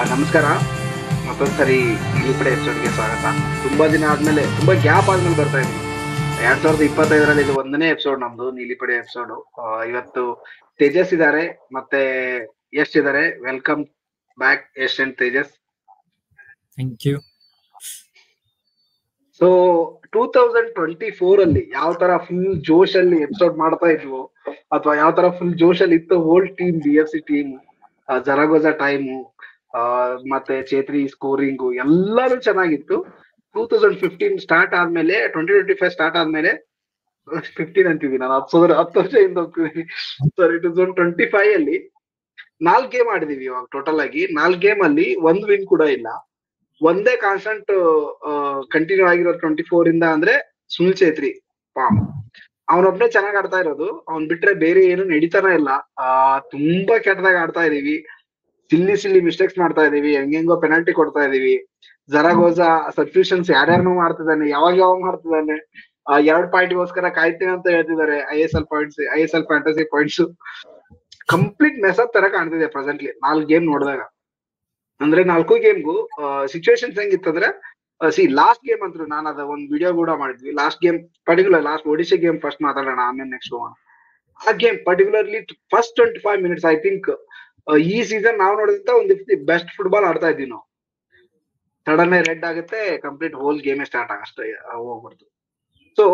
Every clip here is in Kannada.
ನಮಸ್ಕಾರ. ಮತ್ತೊಂದ್ಸರಿ ನೀಲಿಪಡೆ ಎಪಿಸೋಡ್ಗೆ ಸ್ವಾಗತ. ತುಂಬಾ ದಿನ ಆದ್ಮೇಲೆ, ತುಂಬಾ ಗ್ಯಾಪ್ ಆದ್ಮೇಲೆ ಬರ್ತಾ ಇದ್ದೀನಿ. 2025ರಲ್ಲಿ ಇದು 1ನೇ ಎಪಿಸೋಡ್ ನಮ್ದು ನೀಲಿಪಡೆ ಎಪಿಸೋಡ್. ಇವತ್ತು ತೇಜಸ್ ಇದ್ದಾರೆ ಮತ್ತೆ ಯಶ್ ಇದ್ದಾರೆ. Welcome back Yash and Tejas. Thank you. So 2024 ಯಾವ ತರ ಫುಲ್ ಜೋಶ್ ಅಲ್ಲಿ ಎಪಿಸೋಡ್ ಮಾಡ್ತಾ ಇದ್ವು, ಅಥವಾ ಯಾವ ತರ ಫುಲ್ ಜೋಶ್ ಅಲ್ಲಿ ಇತ್ತು whole team, BFC team, Zaragoza time, ಮತ್ತೆ ಚೇತ್ರಿ ಸ್ಕೋರಿಂಗು ಎಲ್ಲಾನು ಚೆನ್ನಾಗಿತ್ತು. 2015 ಸ್ಟಾರ್ಟ್ ಆದ್ಮೇಲೆ, 2025 ಸ್ಟಾರ್ಟ್ ಆದ್ಮೇಲೆ, 15 ಅಂತಿದ್ದೀನಿ ನಾನು, 10 ವರ್ಷದಿಂದ ಹೋಗ್ತಿದ್ದೀನಿ. ಸಾರಿ, 2025 ಅಲ್ಲಿ 4 ಗೇಮ್ ಆಡಿದೀವಿ. ಇವಾಗ ಟೋಟಲ್ ಆಗಿ 4 ಗೇಮ್ ಅಲ್ಲಿ 1 ವಿನ್ ಕೂಡ ಇಲ್ಲ. ಒಂದೇ ಕಾನ್ಸ್ಟಂಟ್ ಕಂಟಿನ್ಯೂ ಆಗಿರೋ 24 ಇಂದ ಅಂದ್ರೆ ಸುನಿಲ್ ಛೇತ್ರಿ ಪಾಮ್. ಅವನೊಬ್ನೇ ಚೆನ್ನಾಗ್ ಆಡ್ತಾ ಇರೋದು. ಅವ್ನ್ ಬಿಟ್ರೆ ಬೇರೆ ಏನು ನಡೀತಾನೆ ಇಲ್ಲ. ತುಂಬಾ ಕೆಟ್ಟದಾಗ ಆಡ್ತಾ ಇದೀವಿ. ಸಿಲ್ಲಿ ಮಿಸ್ಟೇಕ್ಸ್ ಮಾಡ್ತಾ ಇದೀವಿ. ಹೆಂಗೆಂಗೋ ಪೆನಾಲ್ಟಿ ಕೊಡ್ತಾ ಇದೀವಿ. ಜರಾಗೋಜಾ ಸಬ್ಸ್ಟಿಟ್ಯೂಷನ್ಸ್ ಯಾರ್ಯಾರನೂ ಮಾಡ್ತಿದ್ದಾನೆ, ಯಾವಾಗ ಮಾಡ್ತಿದ್ದಾನೆ. 2 ಪಾಯಿಂಟ್ಗೋಸ್ಕರ ಕಾಯ್ತೀನಿ ಅಂತ ಹೇಳ್ತಿದ್ದಾರೆ. ISL fantasy points complete mess up ತರ ಕಾಣ್ತಿದೆ ಪ್ರೆಸೆಂಟ್ಲಿ 4 ಗೇಮ್ ನೋಡಿದಾಗ. ಅಂದ್ರೆ 4 ಗೇಮ್ಗೂ ಸಿಚುವೇಶನ್ಸ್ ಹೆಂಗಿತ್ತಂದ್ರೆ, ಲಾಸ್ಟ್ ಗೇಮ್ ಅಂತೂ ನಾನು ಅದ ಒಂದ್ ವಿಡಿಯೋ ಕೂಡ ಮಾಡಿದ್ವಿ. Last game particular, last Odisha game first ಮಾತಾಡೋಣ, ಆಮೇಲೆ ನೆಕ್ಸ್ಟ್ ಹೋಗೋಣ. ಆ game particularly first 25 minutes I think ಈ ಸೀಸನ್ ನಾವು ನೋಡಿದಂತ ಒಂದು ಬೆಸ್ಟ್ ಫುಟ್ಬಾಲ್ ಆಡ್ತಾ ಇದ್ವಿ ನಾವು. ಸಡನ್ ರೆಡ್ ಆಗುತ್ತೆ, ಕಂಪ್ಲೀಟ್ ಹೋಲ್ ಗೇಮೇ ಸ್ಟಾರ್ಟ್ ಆಗಷ್ಟೇ ಹೋಗ್ಬಾರ್ದು. ಸೊ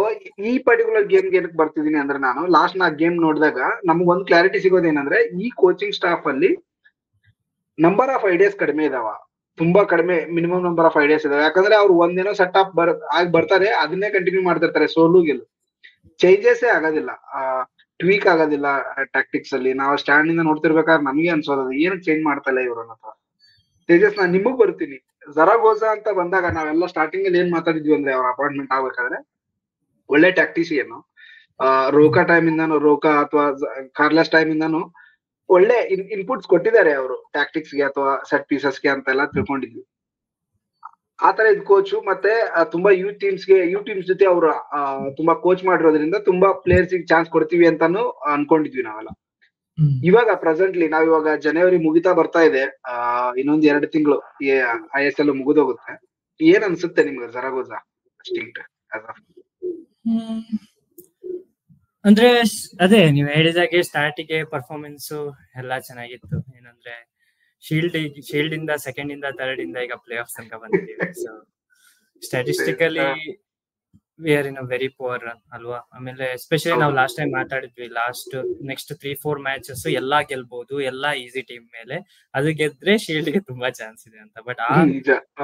ಈ ಪರ್ಟಿಕ್ಯುಲರ್ ಗೇಮ್ಗೆ ಏನಕ್ಕೆ ಬರ್ತಿದೀನಿ ಅಂದ್ರೆ, ನಾನು ಲಾಸ್ಟ್ 4 ಗೇಮ್ ನೋಡಿದಾಗ ನಮ್ಗೆ ಒಂದು ಕ್ಲಾರಿಟಿ ಸಿಗೋದೇನಂದ್ರೆ, ಈ ಕೋಚಿಂಗ್ ಸ್ಟಾಫ್ ಅಲ್ಲಿ ನಂಬರ್ ಆಫ್ ಐಡಿಯಾಸ್ ಕಡಿಮೆ ಇದಾವ. ತುಂಬಾ ಕಡಿಮೆ, ಮಿನಿಮಮ್ ನಂಬರ್ ಆಫ್ ಐಡಿಯಾಸ್ ಇದಾವೆ. ಯಾಕಂದ್ರೆ ಅವ್ರು ಒಂದೇನೋ ಸೆಟ್ ಅಪ್ ಆಗಿ ಬರ್ತಾರೆ, ಅದನ್ನೇ ಕಂಟಿನ್ಯೂ ಮಾಡ್ತಿರ್ತಾರೆ. ಸೋಲು ಗೆಲ್ಲು ಚೇಂಜಸ್ ಆಗೋದಿಲ್ಲ, ಟ್ವೀಕ್ ಆಗೋದಿಲ್ಲ ಟ್ಯಾಕ್ಟಿಕ್ಸ್ ಅಲ್ಲಿ. ನಾವು ಸ್ಟ್ಯಾಂಡ್ ಇಂದ ನೋಡ್ತಿರ್ಬೇಕಾದ್ರೆ ನಮಗೆ ಅನ್ಸೋದು ಏನಕ್ಕೆ ಚೇಂಜ್ ಮಾಡ್ತಾ ಇವ್ರ ಹತ್ರ. ತೇಜಸ್, ನಾನು ನಿಮಗ್ ಬರ್ತೀನಿ. ಜರಾಗೋಜಾ ಅಂತ ಬಂದಾಗ ನಾವೆಲ್ಲ ಸ್ಟಾರ್ಟಿಂಗ್ ಅಲ್ಲಿ ಏನ್ ಮಾತಾಡಿದ್ವಿ ಅಂದ್ರೆ, ಅವ್ರ ಅಪಾಯಿಂಟ್ಮೆಂಟ್ ಆಗ್ಬೇಕಾದ್ರೆ ಒಳ್ಳೆ ಟ್ಯಾಕ್ಟಿಷಿಯನ್, ರೋಕಾ ಟೈಮ್ ಇಂದಾನು, ರೋಕಾ ಅಥವಾ ಕಾರ್ಲೆಸ್ ಟೈಮ್ ಇಂದಾನು ಒಳ್ಳೆ ಇನ್ಪುಟ್ಸ್ ಕೊಟ್ಟಿದ್ದಾರೆ ಅವರು ಟ್ಯಾಕ್ಟಿಕ್ಸ್ಗೆ ಅಥವಾ ಸೆಟ್ ಪೀಸಸ್ಗೆ ಅಂತೆಲ್ಲ ತಿಳ್ಕೊಂಡಿದ್ವಿ. ಆತರ ಇದ್ ಕೋಚು. ಮತ್ತೆ ತುಂಬಾ ಯೂತ್ ಟೀಮ್ಸ್ ಜೊತೆ ಅವರು ತುಂಬಾ ಕೋಚ್ ಮಾಡಿರೋದ್ರಿಂದ ತುಂಬಾ ಪ್ಲೇಯರ್ಸ್ ಚಾನ್ಸ್ ಕೊಡ್ತೀವಿ ಅಂತಾನು ಅನ್ಕೊಂಡಿದ್ವಿ ನಾವೆಲ್ಲ. ಇವಾಗ ಪ್ರೆಸೆಂಟ್ಲಿ ನಾವಿವಾಗ ಜನವರಿ ಮುಗಿತಾ ಬರ್ತಾ ಇದೆ. ಇನ್ನೊಂದ್ 2 ತಿಂಗಳು ISL ಮುಗಿದೋಗುತ್ತೆ. ಏನ್ ಅನ್ಸುತ್ತೆ ನಿಮ್ಗೆ ಜರಾಗೋಜಾ ಸ್ಟಿಂಕ್ಟ್? ಅಂದ್ರೆ ಅದೇ ನೀವು ಹೇಳಿದಾಗೆ ಸ್ಟಾರ್ಟಿಗೆ ಪರ್ಫಾರ್ಮೆನ್ಸ್ ಎಲ್ಲಾ ಚೆನ್ನಾಗಿತ್ತು. ಏನಂದ್ರೆ ಶೀಲ್ಡ್ ಇಂದ ಸೆಕೆಂಡ್ ಇಂದ ಥರ್ಡ್ ಇಂದ ಈಗ ಪ್ಲೇ ಆಫ್ ತನಕ ಬಂದಿದ್ದೀವಿ. So statistically we are in a very poor run ಅಲ್ವಾ. ಆಮೇಲೆ ಎಸ್ಪೆಷಲಿ ನಾವು ಲಾಸ್ಟ್ ಟೈಮ್ ಮಾತಾಡಿದ್ವಿ, ನೆಕ್ಸ್ಟ್ 3-4 ಮ್ಯಾಚಸ್ ಎಲ್ಲಾ ಗೆಲ್ಬಹುದು, ಎಲ್ಲಾ ಈಸಿ ಟೀಮ್ ಮೇಲೆ, ಅದು ಗೆದ್ರೆ ಶೀಲ್ಡ್ ಗೆ ತುಂಬಾ ಚಾನ್ಸ್ ಇದೆ ಅಂತ. ಬಟ್ ಆ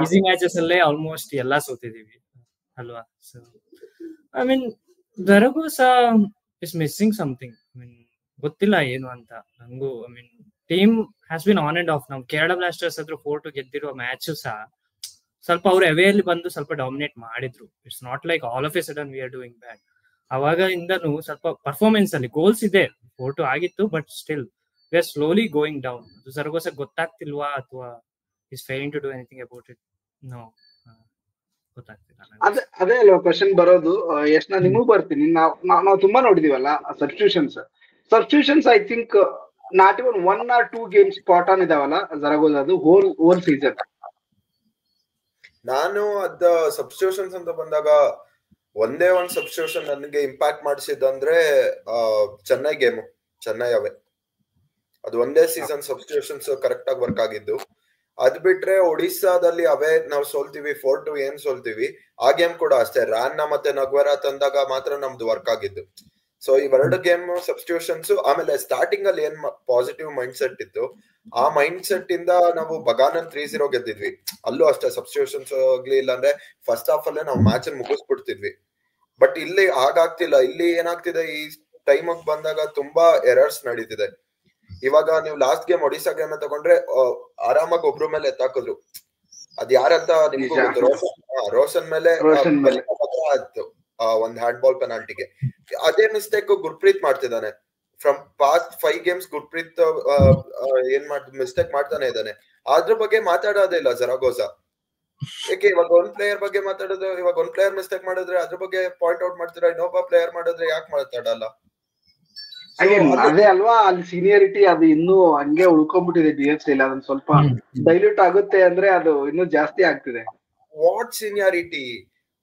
ಈಸಿ ಮ್ಯಾಚಸ್ ಅಲ್ಲೇ ಆಲ್ಮೋಸ್ಟ್ ಎಲ್ಲಾ ಸೋತಿದೀವಿ ಅಲ್ವಾ. So I mean Zaragoza is missing something. I mean ಗೊತ್ತಿಲ್ಲ ಏನು ಅಂತ ನಂಗೂ. I mean team has been on and off. ನಾವು ಕೇರಳ ಬ್ಲಾಸ್ಟರ್ಸ್ ಹತ್ರ 4-2 ಗೆದ್ದಿರೋ ಮ್ಯಾಚ್ ಸಹ ಸ್ವಲ್ಪ ಅವ್ರು ಅವೇಯಲ್ಲಿ ಬಂದು ಸ್ವಲ್ಪ ಡಾಮಿನೇಟ್ ಮಾಡಿದ್ರು. It's not like all of a sudden we are doing bad. ಅವಾಗ ಇಂದನು ಸ್ವಲ್ಪ ಪರ್ಫಾರ್ಮೆನ್ಸ್ ಅಲ್ಲಿ ಗೋಲ್ಸ್ ಇದೆ, 4-2 ಆಗಿತ್ತು, but still we are slowly going down. ಅದು ಜರಾಗೋಜಾ ಗೊತ್ತಾಗ್ತಿಲ್ವಾ ಅಥವಾ is failing to do anything about it? No, ಗೊತ್ತಾಗ್ತಿಲ್ಲ. ಅದೇ ಅಲ್ವಾ ಕ್ವಶನ್ ಬರೋದು. ಎಷ್ಟ್ ನಾ ನಿಮಗ್ ಬರ್ತೀನಿ. ನಾವು ತುಂಬಾ ನೋಡಿದೀವಲ್ಲ substitutions. I think not even 1 or 2 games spot on ಇದಾವಲ್ಲ ಜರಾಗೋಜಾದು ಹೋಲ್ ಸೀಸನ್. ನಾನು ಅದ ಸಬ್ಸ್ಟಿಟ್ಯೂಷನ್ಸ್ ಅಂತ ಬಂದಾಗ ಒಂದೇ ಒಂದ್ ಸಬ್ಸ್ಟಿಟ್ಯೂಷನ್ ನನಗೆ ಇಂಪ್ಯಾಕ್ಟ್ ಮಾಡಿಸಿದಂದ್ರೆ ಚೆನ್ನೈ ಅವೇ. ಅದು ಒಂದೇ ಸೀಸನ್ ಸಬ್ಸ್ಟಿಟ್ಯೂಷನ್ಸ್ ಕರೆಕ್ಟ್ ಆಗಿ ವರ್ಕ್ ಆಗಿದ್ದು. ಅದ್ ಬಿಟ್ರೆ ಒಡಿಸ್ಸಾದಲ್ಲಿ ಅವೇ ನಾವು ಸೋಲ್ತೀವಿ, 4-2 ಏನ್ ಸೋಲ್ತೀವಿ. ಆ ಗೇಮ್ ಕೂಡ ಅಷ್ಟೇ, ರಾನ್ನ ಮತ್ತೆ ನಗ್ವರ ತಂದಾಗ ಮಾತ್ರ ನಮ್ದು ವರ್ಕ್ ಆಗಿದ್ದು. ಸೊ ಈ 2 ಗೇಮ್ ಸಬ್ಸ್ಟಿಟ್ಯೂಷನ್ಸ್. ಆಮೇಲೆ ಸ್ಟಾರ್ಟಿಂಗ್ ಅಲ್ಲಿ ಏನ್ ಪಾಸಿಟಿವ್ ಮೈಂಡ್ ಸೆಟ್ ಇತ್ತು, ಆ ಮೈಂಡ್ ಸೆಟ್ ಇಂದ ನಾವು ಬಗಾನನ್ 3-0 ಗೆದ್ದಿದ್ವಿ. ಅಲ್ಲೂ ಅಷ್ಟೇ ಸಬ್ಸ್ಟಿಟ್ಯೂಷನ್ಸ್ ಆಗ್ಲಿ, ಇಲ್ಲಾಂದ್ರೆ ಫಸ್ಟ್ ಹಾಫ್ ಅಲ್ಲೇ ನಾವು ಮ್ಯಾಚ್ ಅನ್ನು ಮುಗಿಸ್ಬಿಡ್ತಿದ್ವಿ. ಬಟ್ ಇಲ್ಲಿ ಹಾಗಾಗ್ತಿಲ್ಲ. ಇಲ್ಲಿ ಏನಾಗ್ತಿದೆ, ಈ ಟೈಮ್ ಬಂದಾಗ ತುಂಬಾ ಎರರ್ಸ್ ನಡೀತಿದೆ. ಇವಾಗ ನೀವು ಲಾಸ್ಟ್ ಗೇಮ್ ಒಡಿಶಾ ಗೇಮ್ ತಗೊಂಡ್ರೆ ಆರಾಮಾಗಿ ಒಬ್ರು ಮೇಲೆ ಎತ್ತಾಕಿದ್ರು. ಅದ್ ಯಾರಂತ ನಿಮ್ಗೂ ಗೊತ್ತು, ರೋಷನ್ ಮೇಲೆ ಆಯ್ತು ಒಂದ್ ಹ್ಯಾಂಡ್ ಬಾಲ್ ಪೆನಾಲ್ಟಿಗೆ. ಅದೇ ಮಿಸ್ಟೇಕ್ ಗುರ್ಪ್ರೀತ್ ಮಾಡ್ತಿದ್ದಾನೆ. From past 5 games Gurpreet mistake ಮಾಡ್ತಾನೆ ಇದ್ದಾನೆ. ಅದ್ರ ಬಗ್ಗೆ ಮಾತಾಡೋದೇ ಇಲ್ಲ ಜರಾಗೋಜಾ. ಯಾಕೆ ಇವಾಗ ಒಂದ್ ಪ್ಲೇಯರ್ ಬಗ್ಗೆ ಮಾತಾಡೋದು, ಇವಾಗ ಒಂದ್ ಪ್ಲೇಯರ್ ಮಿಸ್ಟೇಕ್ ಮಾಡಿದ್ರೆ ಅದ್ರ ಬಗ್ಗೆ ಪಾಯಿಂಟ್ ಔಟ್ ಮಾಡ್ತೀರಾ, ಇನ್ನೊಬ್ಬ ಪ್ಲೇಯರ್ ಮಾಡಿದ್ರೆ ಯಾಕೆ ಮಾತಾಡಲ್ಲ? ಅದೇ ಅಲ್ವಾ, ಅಲ್ಲಿ ಸೀನಿಯರಿಟಿ ಅದು ಇನ್ನೂ ಹಂಗೆ ಉಳ್ಕೊಂಡ್ಬಿಟ್ಟಿದೆ BFC ಅಲ್ಲಿ. ಅದನ್ನ ಸ್ವಲ್ಪ ಡೈಲ್ಯೂಟ್ ಆಗುತ್ತೆ ಅಂದ್ರೆ ಅದು ಇನ್ನೂ ಜಾಸ್ತಿ ಆಗ್ತಿದೆ. What seniority?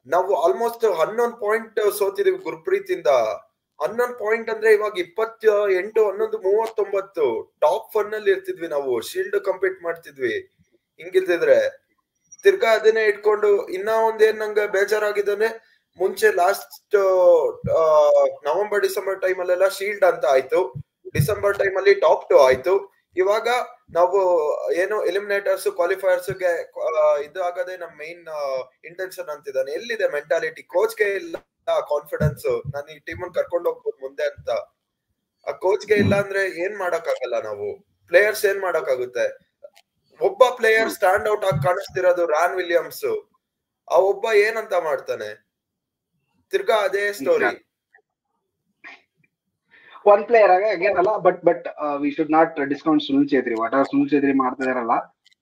ನಾವು ಆಲ್ಮೋಸ್ಟ್ 11 ಪಾಯಿಂಟ್ ಸೋತಿದೀವಿ ಗುರ್ಪ್ರೀತ್ ಇಂದ. 11 ಪಾಯಿಂಟ್ ಅಂದ್ರೆ ಇವಾಗ 28, 11, 39 ಟಾಪ್ 1 ಅಲ್ಲಿ ಇರ್ತಿದ್ವಿ ನಾವು. ಶೀಲ್ಡ್ ಕಂಪೀಟ್ ಮಾಡ್ತಿದ್ವಿ. ಹಿಂಗಿಲ್ದಿದ್ರೆ ತಿರ್ಗಾ ಅದನ್ನೇ ಇಟ್ಕೊಂಡು ಇನ್ನ ಒಂದೇನ್ ನಂಗೆ ಬೇಜಾರಾಗಿದ್ದಾನೆ, ಮುಂಚೆ ಲಾಸ್ಟ್ ನವೆಂಬರ್ ಡಿಸೆಂಬರ್ ಟೈಮ್ ಅಲ್ಲೆಲ್ಲ ಶೀಲ್ಡ್ ಅಂತ ಆಯ್ತು, ಡಿಸೆಂಬರ್ ಟೈಮ್ ಅಲ್ಲಿ ಟಾಪ್ 2 ಆಯ್ತು. ಇವಾಗ ನಾವು ಏನು ಎಲಿಮಿನೇಟರ್ಸ್ ಕ್ವಾಲಿಫೈಯರ್ಸ್ ಗೆ ಇದು ಆಗದೆ ನಮ್ ಮೈನ್ ಇಂಟೆನ್ಷನ್ ಅಂತಿದ್ದಾನೆ. ಎಲ್ಲಿದೆ ಮೆಂಟಾಲಿಟಿ? ಕೋಚ್ಗೆ ಇಲ್ಲ ಕಾನ್ಫಿಡೆನ್ಸ್, ನಾನು ಈ ಟೀಮ್ ಅನ್ನು ಕರ್ಕೊಂಡು ಹೋಗ್ಬೋದು ಮುಂದೆ ಅಂತ. ಆ ಕೋಚ್ಗೆ ಇಲ್ಲ ಅಂದ್ರೆ ಏನ್ ಮಾಡಕ್ ಆಗಲ್ಲ. ನಾವು ಪ್ಲೇಯರ್ಸ್ ಏನ್ ಮಾಡಕ್ ಆಗುತ್ತೆ? ಒಬ್ಬ ಪ್ಲೇಯರ್ ಸ್ಟ್ಯಾಂಡ್ ಔಟ್ ಆಗಿ ಕಾಣಿಸ್ತಿರೋದು ರಾನ್ ವಿಲಿಯಮ್ಸ್. ಆ ಒಬ್ಬ ಏನಂತ ಮಾಡ್ತಾನೆ? ತಿರ್ಗಾ ಅದೇ ಸ್ಟೋರಿ. ಒನ್ ಪ್ಲೇಯರ್ ಆಗ ಅಗೇನ್ ಅಲ್ಲ, but we should not discount Sunil Chhetri. What are Sunil Chhetri ಮಾಡ್ತಿದಾರಲ್ಲ,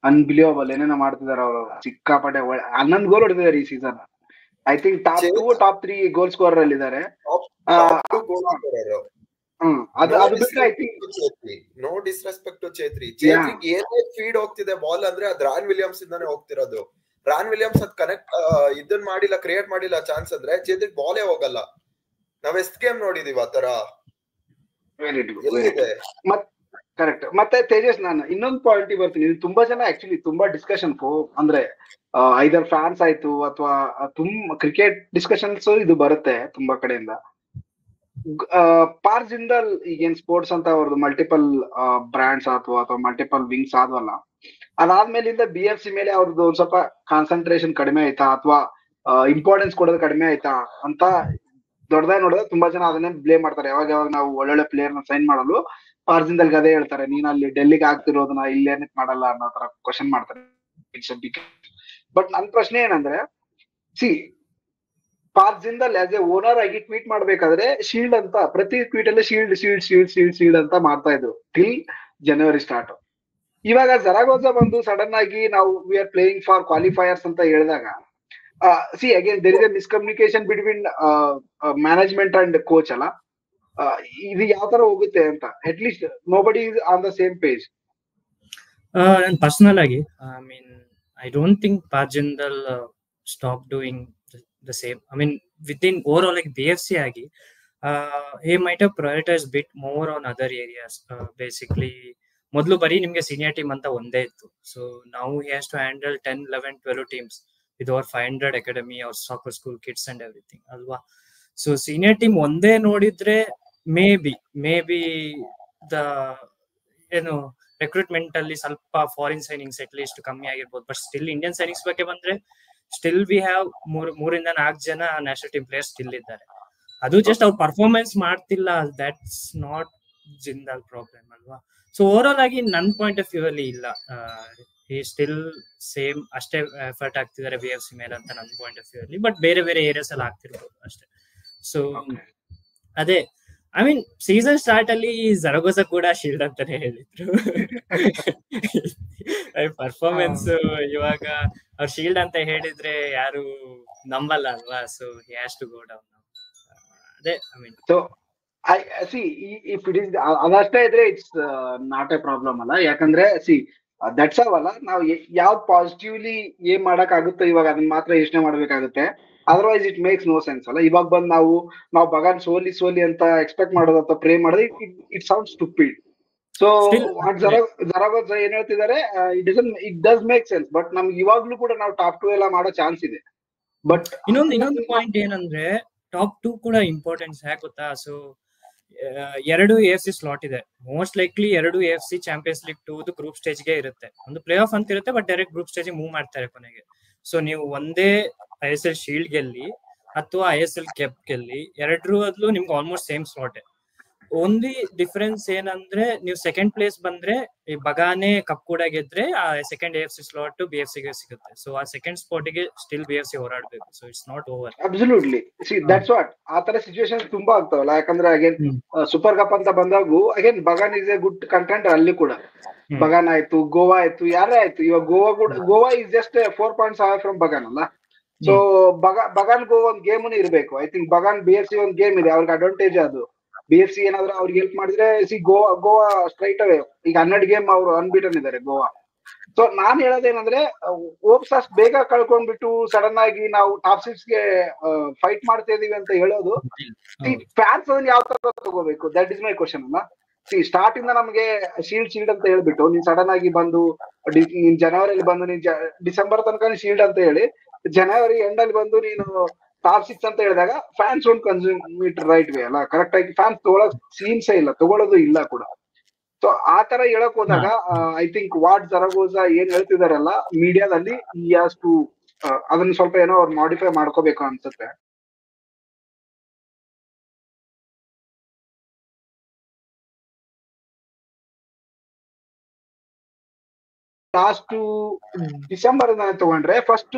ಅನ್ಬಿಲಿಯಬಲ್. ಏನೇನೋ ಮಾಡ್ತಿದಾರ ಅವರು. ಸಿಕ್ಕಾಪಟ್ಟೆ 11 ಗೋಲ್ ಹೊಡೆದಿದ್ದಾರೆ ಈ season. I think top 2 top 3 goal scorer ಅಲ್ಲಿ ಇದ್ದಾರೆ. ಅದು ಬಿಟ್ರೆ I think no disrespect to Chhetri. ಛೇತ್ರಿಗೆ ಏನೇ ಫೀಡ್ ಹೋಗ್ತಿದೆ ಬಾಲ್ ಅಂದ್ರೆ ಅದು ರಾನ್ ವಿಲಿಯಮ್ಸ್ ಇಂದಾನೆ ಹೋಗ್ತಿರೋದು. ರಾನ್ ವಿಲಿಯಮ್ಸ್ ಅದ್ ಕನೆಕ್ಟ್ ಇದನ್ ಮಾಡಿಲ್ಲ, ಕ್ರಿಯೇಟ್ ಮಾಡಿಲ್ಲ ಚಾನ್ಸ್ ಅಂದ್ರೆ ಛೇತ್ರಿಗೆ ಬಾಲೇ ಹೋಗಲ್ಲ. ನಾವ್ ಎಷ್ಟ್ ಗೇಮ್ ನೋಡಿದೀವಿ ಆತರ. ಕರೆಕ್ಟ್. ಮತ್ತೆ ತೇಜಸ್, ನಾನು ಇನ್ನೊಂದು ಪಾಯಿಂಟ್ ಬರ್ತೀನಿ. ಇದು ತುಂಬಾ ಜನ ಆಕ್ಚುಲಿ ತುಂಬಾ ಡಿಸ್ಕಷನ್ ಅಂದ್ರೆ ಐದರ್ ಫ್ಯಾನ್ಸ್ ಆಯ್ತು ಅಥವಾ ತುಂಬಾ ಕ್ರಿಕೆಟ್ ಡಿಸ್ಕಷನ್ಸ್ ಇದು ಬರುತ್ತೆ ತುಂಬಾ ಕಡೆಯಿಂದ. ಪಾರ್ ಜಿಂದಾಲ್ ಈಗೇನ್ ಸ್ಪೋರ್ಟ್ಸ್ ಅಂತ ಅವ್ರದ್ದು ಮಲ್ಟಿಪಲ್ ಬ್ರಾಂಡ್ಸ್ ಅಥವಾ ಮಲ್ಟಿಪಲ್ ವಿಂಗ್ಸ್ ಆದ್ವಲ್ಲ, ಅದಾದ್ಮೇಲಿಂದ BFC ಮೇಲೆ ಅವ್ರದ್ದು ಒಂದ್ ಸ್ವಲ್ಪ ಕಾನ್ಸಂಟ್ರೇಷನ್ ಕಡಿಮೆ ಆಯ್ತಾ ಅಥವಾ ಇಂಪಾರ್ಟೆನ್ಸ್ ಕೊಡೋದು ಕಡಿಮೆ ಆಯ್ತಾ ಅಂತ ದೊಡ್ಡದಾಗಿ ನೋಡಿದ್ರೆ ತುಂಬಾ ಜನ ಅದನ್ನೇ ಬ್ಲೇಮ್ ಮಾಡ್ತಾರೆ. ಯಾವಾಗ ನಾವು ಒಳ್ಳೊಳ್ಳೆ ಪ್ಲೇಯರ್ ನ ಸೈನ್ ಮಾಡಲು ಪಾರ್ಜಿಂದಲ್ ಅದೇ ಹೇಳ್ತಾರೆ, ನೀನ್ ಅಲ್ಲಿ ಡೆಲ್ಲಿಗೆ ಆಗ್ತಿರೋದನ್ನ ಇಲ್ಲೇನಕ್ ಮಾಡಲ್ಲ ಅನ್ನೋ ತರ ಕ್ವಶನ್ ಮಾಡ್ತಾರೆ. ಬಟ್ ನನ್ ಪ್ರಶ್ನೆ ಏನಂದ್ರೆ, ಪಾರ್ಜಿಂದಲ್ ಆಸ್ ಎ ಓನರ್ ಆಗಿ ಟ್ವೀಟ್ ಮಾಡ್ಬೇಕಾದ್ರೆ ಶೀಲ್ಡ್ ಅಂತ ಪ್ರತಿ ಟ್ವೀಟ್ ಅಲ್ಲೇ ಶೀಲ್ಡ್ ಅಂತ ಮಾಡ್ತಾ ಇದ್ರು ಟಿಲ್ ಜನವರಿ ಸ್ಟಾರ್ಟ್. ಇವಾಗ ಜರಾಗೋಜಾ ಬಂದು ಸಡನ್ ಆಗಿ ನಾವು we are playing for qualifiers ಅಂತ ಹೇಳಿದಾಗ, again there is a miscommunication between management and coach ಅಲ್ಲ. ಇದು ಯಾವ ತರ ಹೋಗುತ್ತೆ ಅಂತ at least nobody is on the same page. ನಾನು ಪರ್ಸನಲ್ ಆಗಿ ಐ ಡೋಂಟ್ ಥಿಂಕ್ ಪಾರ್ಜಿಂದಲ್ stop doing the same. I mean, within overall like BFC agi he might have prioritized bit more on other areas. Basically modlu bari nimge senior team anta onde ittu, so now he has to handle 10 11 12 teams with over 500 academy or soccer school kids and everything alwa. So senior team onde nodidre maybe the recruitment alli ಸ್ವಲ್ಪ foreign signings at least ಕಮ್ಮಿ ಆಗಿರಬಹುದು. ಬಟ್ ಸ್ಟಿಲ್ ಇಂಡಿಯನ್ ಸೈನಿಂಗ್ಸ್ ಬಗ್ಗೆ ಬಂದ್ರೆ ಸ್ಟಿಲ್ ವಿ ಹ್ಯಾವ್ 3-4 ಜನ ನ್ಯಾಷನಲ್ ಟೀಮ್ ಪ್ಲೇಯರ್ಸ್ ಸ್ಟಿಲ್ ಇದ್ದಾರೆ. ಅದು ಜಸ್ಟ್ ಅವ್ರು ಪರ್ಫಾರ್ಮೆನ್ಸ್ ಮಾಡ್ತಿಲ್ಲ, ದಟ್ಸ್ ನಾಟ್ ಜಿಂದಾಲ್ ಪ್ರಾಬ್ಲಮ್ ಅಲ್ವಾ. ಸೊ ಓವರ್ ಆಲ್ ಆಗಿ ನನ್ ಪಾಯಿಂಟ್ ಆಫ್ ವ್ಯೂ ಅಲ್ಲಿ ಇಲ್ಲ, ಈ ಸ್ಟಿಲ್ ಸೇಮ್ ಅಷ್ಟೇ ಎಫರ್ಟ್ ಆಗ್ತಿದ್ದಾರೆ BFC ಮೇಲೆ ಅಂತ ನನ್ನ ಪಾಯಿಂಟ್ ಆಫ್ ವ್ಯೂ ಅಲ್ಲಿ. ಬಟ್ ಬೇರೆ ಬೇರೆ ಏರಿಯಾಸ್ ಅಲ್ಲಿ ಆಗ್ತಿರ್ಬೋದು ಅಷ್ಟೇ. ಸೊ ಅದೇ ಐ ಮೀನ್ ಸೀಸನ್ ಸ್ಟಾರ್ಟ್ ಅಲ್ಲಿ ಜರಗೋಜಾ ಕೂಡ ಶೀಲ್ಡ್ ಅಂತಾನೆ ಹೇಳಿದ್ರು ಪರ್ಫಾರ್ಮೆನ್ಸ್. ಇವಾಗ ಅವ್ರು ಶೀಲ್ಡ್ ಅಂತ ಹೇಳಿದ್ರೆ ಯಾರು ನಂಬಲ್ಲ ಅಲ್ವಾ. So he has to go down. ಅದೇ I mean so if it is ಅದಷ್ಟೇ ಇದ್ರೆ ಇಟ್ಸ್ ನಾಟ್ ಎ ಪ್ರಾಬ್ಲಮ್ ಅಲ್ಲ. ಯಾಕಂದ್ರೆ ದಟ್ಸ್ ಅವಲ್ಲ, ನಾವು ಯಾವ್ದು ಪಾಸಿಟಿವ್ಲಿ ಏನ್ ಮಾಡಕ್ ಆಗುತ್ತೋ ಇವಾಗ ಅದನ್ನ ಮಾತ್ರ ಯೋಚನೆ ಮಾಡ್ಬೇಕಾಗುತ್ತೆ. Otherwise it makes no sense ಅಲ್ಲ. ಇವಾಗ ಬಂದು ನಾವು ಬಗಾನ್ ಸೋಲಿ ಅಂತ ಎಕ್ಸ್ಪೆಕ್ಟ್ ಮಾಡೋದು ಅಥವಾ ಪ್ರೇ ಮಾಡೋದು ಇಟ್ ಸೌಂಡ್ ಸ್ಟುಪಿಡ್. ಸೊ ಜರಾಗೋಜಾ ಏನ್ ಹೇಳ್ತಿದ್ದಾರೆ, it does make sense. But ನಮ್ಗೆ ಇವಾಗ್ಲೂ ಕೂಡ ನಾವು ಟಾಪ್ 2 ಎಲ್ಲ ಮಾಡೋ ಚಾನ್ಸ್ ಇದೆ. ಬಟ್ ಇನ್ನೊಂದು ಪಾಯಿಂಟ್ ಏನಂದ್ರೆ ಟಾಪ್ 2 ಕೂಡ ಇಂಪಾರ್ಟೆನ್ಸ್ ಯಾಕೆ ಗೊತ್ತಾ. ಸೊ 2 AFC ಸ್ಲಾಟ್ ಇದೆ. Most likely 2 AFC champions league 2 group stage ಗೆ ಇರುತ್ತೆ. ಒಂದು ಪ್ಲೇ ಆಫ್ ಅಂತ ಇರುತ್ತೆ, but direct group stage move ಮಾಡ್ತಾರೆ ಕೊನೆಗೆ. ಸೊ ನೀವು ಒಂದೇ ISL ಶೀಲ್ಡ್ ಗೆಲ್ಲಿ ಅಥವಾ ISL ಕೆಪ್ ಗೆಲ್ಲಿ, ಎರಡರಲ್ಲೂ ನಿಮ್ಗೆ almost same slot. Only difference ಏನಂದ್ರೆ ನೀವು ಸೆಕೆಂಡ್ ಪ್ಲೇಸ್ ಬಂದ್ರೆ ಈ ಬಗಾನೆ ಕಪ್ ಕೂಡ ಗೆದ್ರೆ ಆ ಸೆಕೆಂಡ್ AFC ಸ್ಲಾಟ್ BFC ಗೆ ಸಿಗುತ್ತೆ. ಸೊ ಆ ಸೆಕೆಂಡ್ ಸ್ಪಾಟ್ ಗೆ ಸ್ಟಿಲ್ BFC ಹೋರಾಡ್ಬೇಕು. So it's not over. Absolutely. That's what ಆ ತರ ಸಿಚುವೇಶನ್ ತುಂಬಾ ಆಗ್ತಾವಲ್ಲ. ಯಾಕಂದ್ರೆ ಅಗೇನ್ ಸೂಪರ್ ಕಪ್ ಅಂತ ಬಂದಾಗೂ again Bagan is a good content. ಅಲ್ಲಿ ಕೂಡ ಬಗಾನ್ ಆಯ್ತು, ಗೋವಾ ಆಯ್ತು, ಯಾರೇ ಆಯ್ತು. ಇವಾಗ Goa is just 4 points away from Bagan ಅಲ್ಲ. ಸೊ ಬಗಾನ್ಗೂ ಒಂದ್ ಗೇಮ್ ಇರ್ಬೇಕು. ಐ ಥಿಂಕ್ ಬಗಾನ್ BFC ಒಂದ್ ಗೇಮ್ ಇದೆ, ಅವ್ರಿಗೆ ಅಡ್ವಾಂಟೇಜ್ ಅದು. BFC ಏನಾದ್ರು ಅವ್ರಿಗೆ ಹೆಲ್ಪ್ ಮಾಡಿದ್ರೆ ಗೋವಾ ಸ್ಟ್ರೈಟ್ ಅವೇ ಈಗ 12 ಗೇಮ್ ಅವ್ರು ಅನ್ಬೀಟನ್ ಇದ್ದಾರೆ ಗೋವಾ. ಸೊ ನಾನ್ ಹೇಳೋದೇನಂದ್ರೆ ಹೋಪ್ಸ್ ಅಷ್ಟು ಬೇಗ ಕಳ್ಕೊಂಡ್ಬಿಟ್ಟು ಸಡನ್ ಆಗಿ ನಾವು ಟಾಪ್ 6 ಗೆ ಫೈಟ್ ಮಾಡ್ತಾ ಇದೀವಿ ಅಂತ ಹೇಳೋದು ಫ್ಯಾನ್ಸ್ ಅದನ್ನ ಯಾವ ತರ ತಗೋಬೇಕು, ದಟ್ ಇಸ್ ಮೈ ಕ್ವಶನ್ ಅಲ್ಲ. ಸ್ಟಾರ್ಟ್ ಇಂದ ನಮ್ಗೆ ಶೀಲ್ಡ್ ಅಂತ ಹೇಳ್ಬಿಟ್ಟು ನೀನ್ ಸಡನ್ ಆಗಿ ಬಂದು ನೀನ್ ಜನವರಿಯಲ್ಲಿ ಬಂದು ನೀನ್ ಡಿಸೆಂಬರ್ ತನಕ ಶೀಲ್ಡ್ ಅಂತ ಹೇಳಿ ಜನವರಿ ಎಂಡ್ ಅಲ್ಲಿ ಬಂದು ನೀನು ಟಾಪ್ 6 ಅಂತ ಹೇಳಿದಾಗ ಫ್ಯಾನ್ಸ್ ಒಂದು ಕನ್ಸ್ಯೂಮ್ ಇಟ್ ರೈಟ್ ವೇ ಅಲ್ಲ, ಕರೆಕ್ಟ್ ಆಗಿ ಫ್ಯಾನ್ಸ್ ತಗೊಳಕ್ ಸೀನ್ಸೇ ಇಲ್ಲ, ತಗೊಳ್ಳೋದು ಇಲ್ಲ ಕೂಡ. ಸೊ ಆ ತರ ಹೇಳಕ್ ಹೋದಾಗ ಐ ಥಿಂಕ್ ವಾಟ್ ಜರಗೋಜಾ ಏನ್ ಹೇಳ್ತಿದಾರಲ್ಲ ಮೀಡಿಯಾದಲ್ಲಿ ಅಷ್ಟು ಅದನ್ನ ಸ್ವಲ್ಪ ಏನೋ ಅವ್ರು ಮಾಡಿಫೈ ಮಾಡ್ಕೋಬೇಕು ಅನ್ಸುತ್ತೆ. ಲಾಸ್ಟ್ ಡಿಸೆಂಬರ್ ಇಂದ ತಗೊಂಡ್ರೆ ಫಸ್ಟ್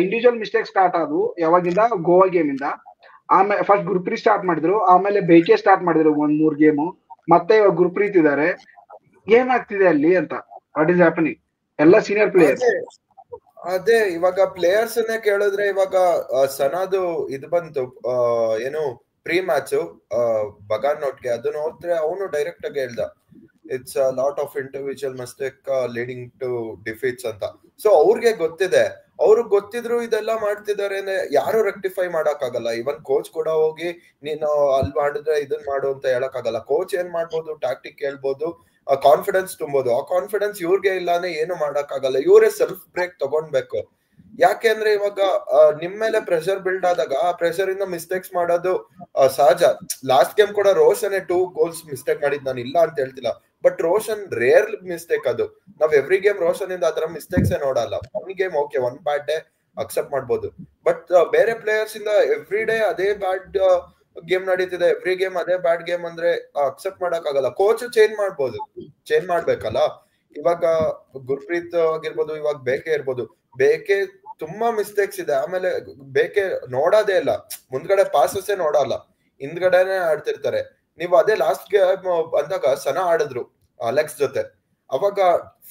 ಇಂಡಿವಿಜುವಲ್ ಮಿಸ್ಟೇಕ್ ಸ್ಟಾರ್ಟ್ ಆದವು ಯಾವಾಗಿಂದ ಗೋವಾ ಗೇಮ್ ಇಂದ. ಆಮೇಲೆ ಫಸ್ಟ್ ಗುರುಪ್ರೀತ್ ಸ್ಟಾರ್ಟ್ ಮಾಡಿದ್ರು, ಆಮೇಲೆ ಬೇಕೆ ಸ್ಟಾರ್ಟ್ ಮಾಡಿದ್ರು 3 ಗೇಮು, ಮತ್ತೆ ಇವಾಗ ಗುರುಪ್ರೀತ್ ಇದಾರೆ. ಏನಾಗ್ತಿದೆ ಅಲ್ಲಿ ಅಂತ, ವಾಟ್ ಈಸ್ ಹ್ಯಾಪನಿಂಗ್? ಎಲ್ಲ ಸೀನಿಯರ್ ಪ್ಲೇಯರ್ಸ್. ಅದೇ ಇವಾಗ ಪ್ಲೇಯರ್ಸ್ ಅನ್ನೇ ಕೇಳಿದ್ರೆ ಇವಾಗ ಸನಾದು ಇದು ಬಂತು ಏನು ಪ್ರೀ ಮ್ಯಾಚ್ ಬಗಾನ್ ನೋಟ್ಗೆ, ಅದು ನೋಡಿದ್ರೆ ಅವನು ಡೈರೆಕ್ಟ್ ಆಗಿ ಹೇಳ್ದ it's a lot of individual mistake leading to defeats ಅಂತ. ಸೊ ಅವ್ರಿಗೆ ಗೊತ್ತಿದೆ, ಅವ್ರಿಗೆ ಗೊತ್ತಿದ್ರು ಇದೆಲ್ಲ ಮಾಡ್ತಿದ್ದಾರೆ ಯಾರು ರೆಕ್ಟಿಫೈ ಮಾಡಕ್ ಆಗಲ್ಲ. ಇವನ್ ಕೋಚ್ ಕೂಡ ಹೋಗಿ ನೀನು ಅಲ್ಲಿ ಮಾಡಿದ್ರೆ ಇದನ್ ಮಾಡು ಅಂತ ಹೇಳಕ್ ಆಗಲ್ಲ. ಕೋಚ್ ಏನ್ ಮಾಡ್ಬೋದು, ಟ್ಯಾಕ್ಟಿಕ್ ಹೇಳ್ಬೋದು, ಕಾನ್ಫಿಡೆನ್ಸ್ ತುಂಬೋದು. ಆ ಕಾನ್ಫಿಡೆನ್ಸ್ ಇವ್ರಿಗೆ ಇಲ್ಲಾನೆ ಏನು ಮಾಡಕ್ ಆಗಲ್ಲ. ಇವರೇ ಸೆಲ್ಫ್ ಬ್ರೇಕ್ ತಗೊಂಡ್ಬೇಕು. ಯಾಕೆಂದ್ರೆ ಇವಾಗ ನಿಮ್ ಮೇಲೆ ಪ್ರೆಷರ್ ಬಿಲ್ಡ್ ಆದಾಗ ಆ ಪ್ರೆಷರ್ ಇಂದ ಮಿಸ್ಟೇಕ್ಸ್ ಮಾಡೋದು ಸಹಜ. ಲಾಸ್ಟ್ ಗೇಮ್ ಕೂಡ ರೋಷನ್ 2 ಗೋಲ್ಸ್ ಮಿಸ್ಟೇಕ್ ಮಾಡಿದ್, ನಾನು ಇಲ್ಲ ಅಂತ ಹೇಳ್ತಿಲ್ಲ, ಬಟ್ ರೋಷನ್ ರೇರ್ ಮಿಸ್ಟೇಕ್ ಅದು. ನಾವ್ ಎವ್ರಿ ಗೇಮ್ ರೋಷನ್ ಇಂದ ಆತರ ಮಿಸ್ಟೇಕ್ಸ್ ನೋಡಲ್ಲ. ಒನ್ ಗೇಮ್ ಓಕೆ, 1 ಬ್ಯಾಡ್ ಡೇ ಅಕ್ಸೆಪ್ಟ್ ಮಾಡ್ಬೋದು, ಬಟ್ ಬೇರೆ ಪ್ಲೇಯರ್ಸ್ ಇಂದ ಎವ್ರಿ ಡೇ ಅದೇ ಬ್ಯಾಡ್ ಗೇಮ್ ನಡೀತಿದೆ, ಎವ್ರಿ ಗೇಮ್ ಅದೇ ಬ್ಯಾಡ್ ಗೇಮ್ ಅಂದ್ರೆ ಅಕ್ಸೆಪ್ಟ್ ಮಾಡಕ್ ಆಗಲ್ಲ. ಕೋಚ್ ಚೇಂಜ್ ಮಾಡ್ಬೋದು, ಚೇಂಜ್ ಮಾಡ್ಬೇಕಲ್ಲ. ಇವಾಗ ಗುರ್ಪ್ರೀತ್ ಆಗಿರ್ಬೋದು, ಇವಾಗ ಬೇಕೆ ಇರ್ಬೋದು, ಬೇಕೆ ತುಂಬಾ ಮಿಸ್ಟೇಕ್ಸ್ ಇದೆ. ಆಮೇಲೆ ಬೇಕೆ ನೋಡೋದೇ ಇಲ್ಲ, ಮುಂದ್ಗಡೆ ಪಾಸಸ್ಸೇ ನೋಡಲ್ಲ, ಹಿಂದ್ಗಡೆನೆ ಆಡ್ತಿರ್ತಾರೆ. ನೀವು ಅದೇ ಲಾಸ್ಟ್ ಗೇಮ್ ಅಂದಾಗ ಸನಾ ಆಡಿದ್ರು ಅಲೆಕ್ಸ್ ಜೊತೆ, ಅವಾಗ